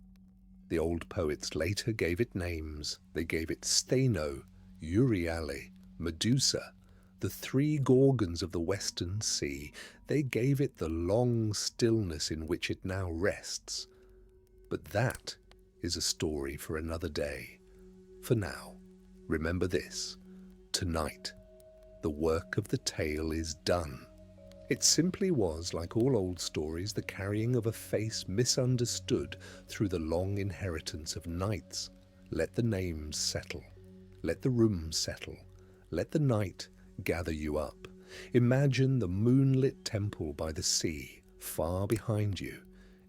The old poets later gave it names. They gave it Stheno, Euryale, Medusa, the three Gorgons of the Western Sea. They gave it the long stillness in which it now rests. But that is a story for another day. For now, remember this: tonight, the work of the tale is done. It simply was, like all old stories, the carrying of a face misunderstood through the long inheritance of nights. Let the names settle. Let the room settle. Let the night gather you up. Imagine the moonlit temple by the sea, far behind you,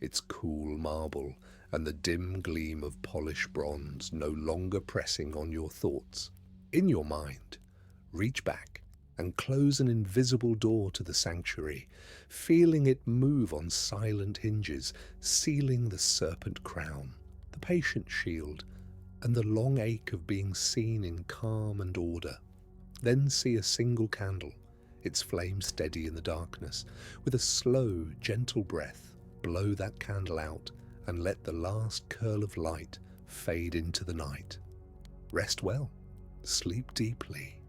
its cool marble and the dim gleam of polished bronze no longer pressing on your thoughts. In your mind, reach back and close an invisible door to the sanctuary, feeling it move on silent hinges, sealing the serpent crown, the patient shield, and the long ache of being seen in calm and order. Then see a single candle, its flame steady in the darkness. With a slow, gentle breath, blow that candle out and let the last curl of light fade into the night. Rest well, sleep deeply,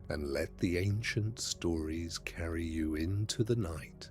and let the ancient stories carry you into the night.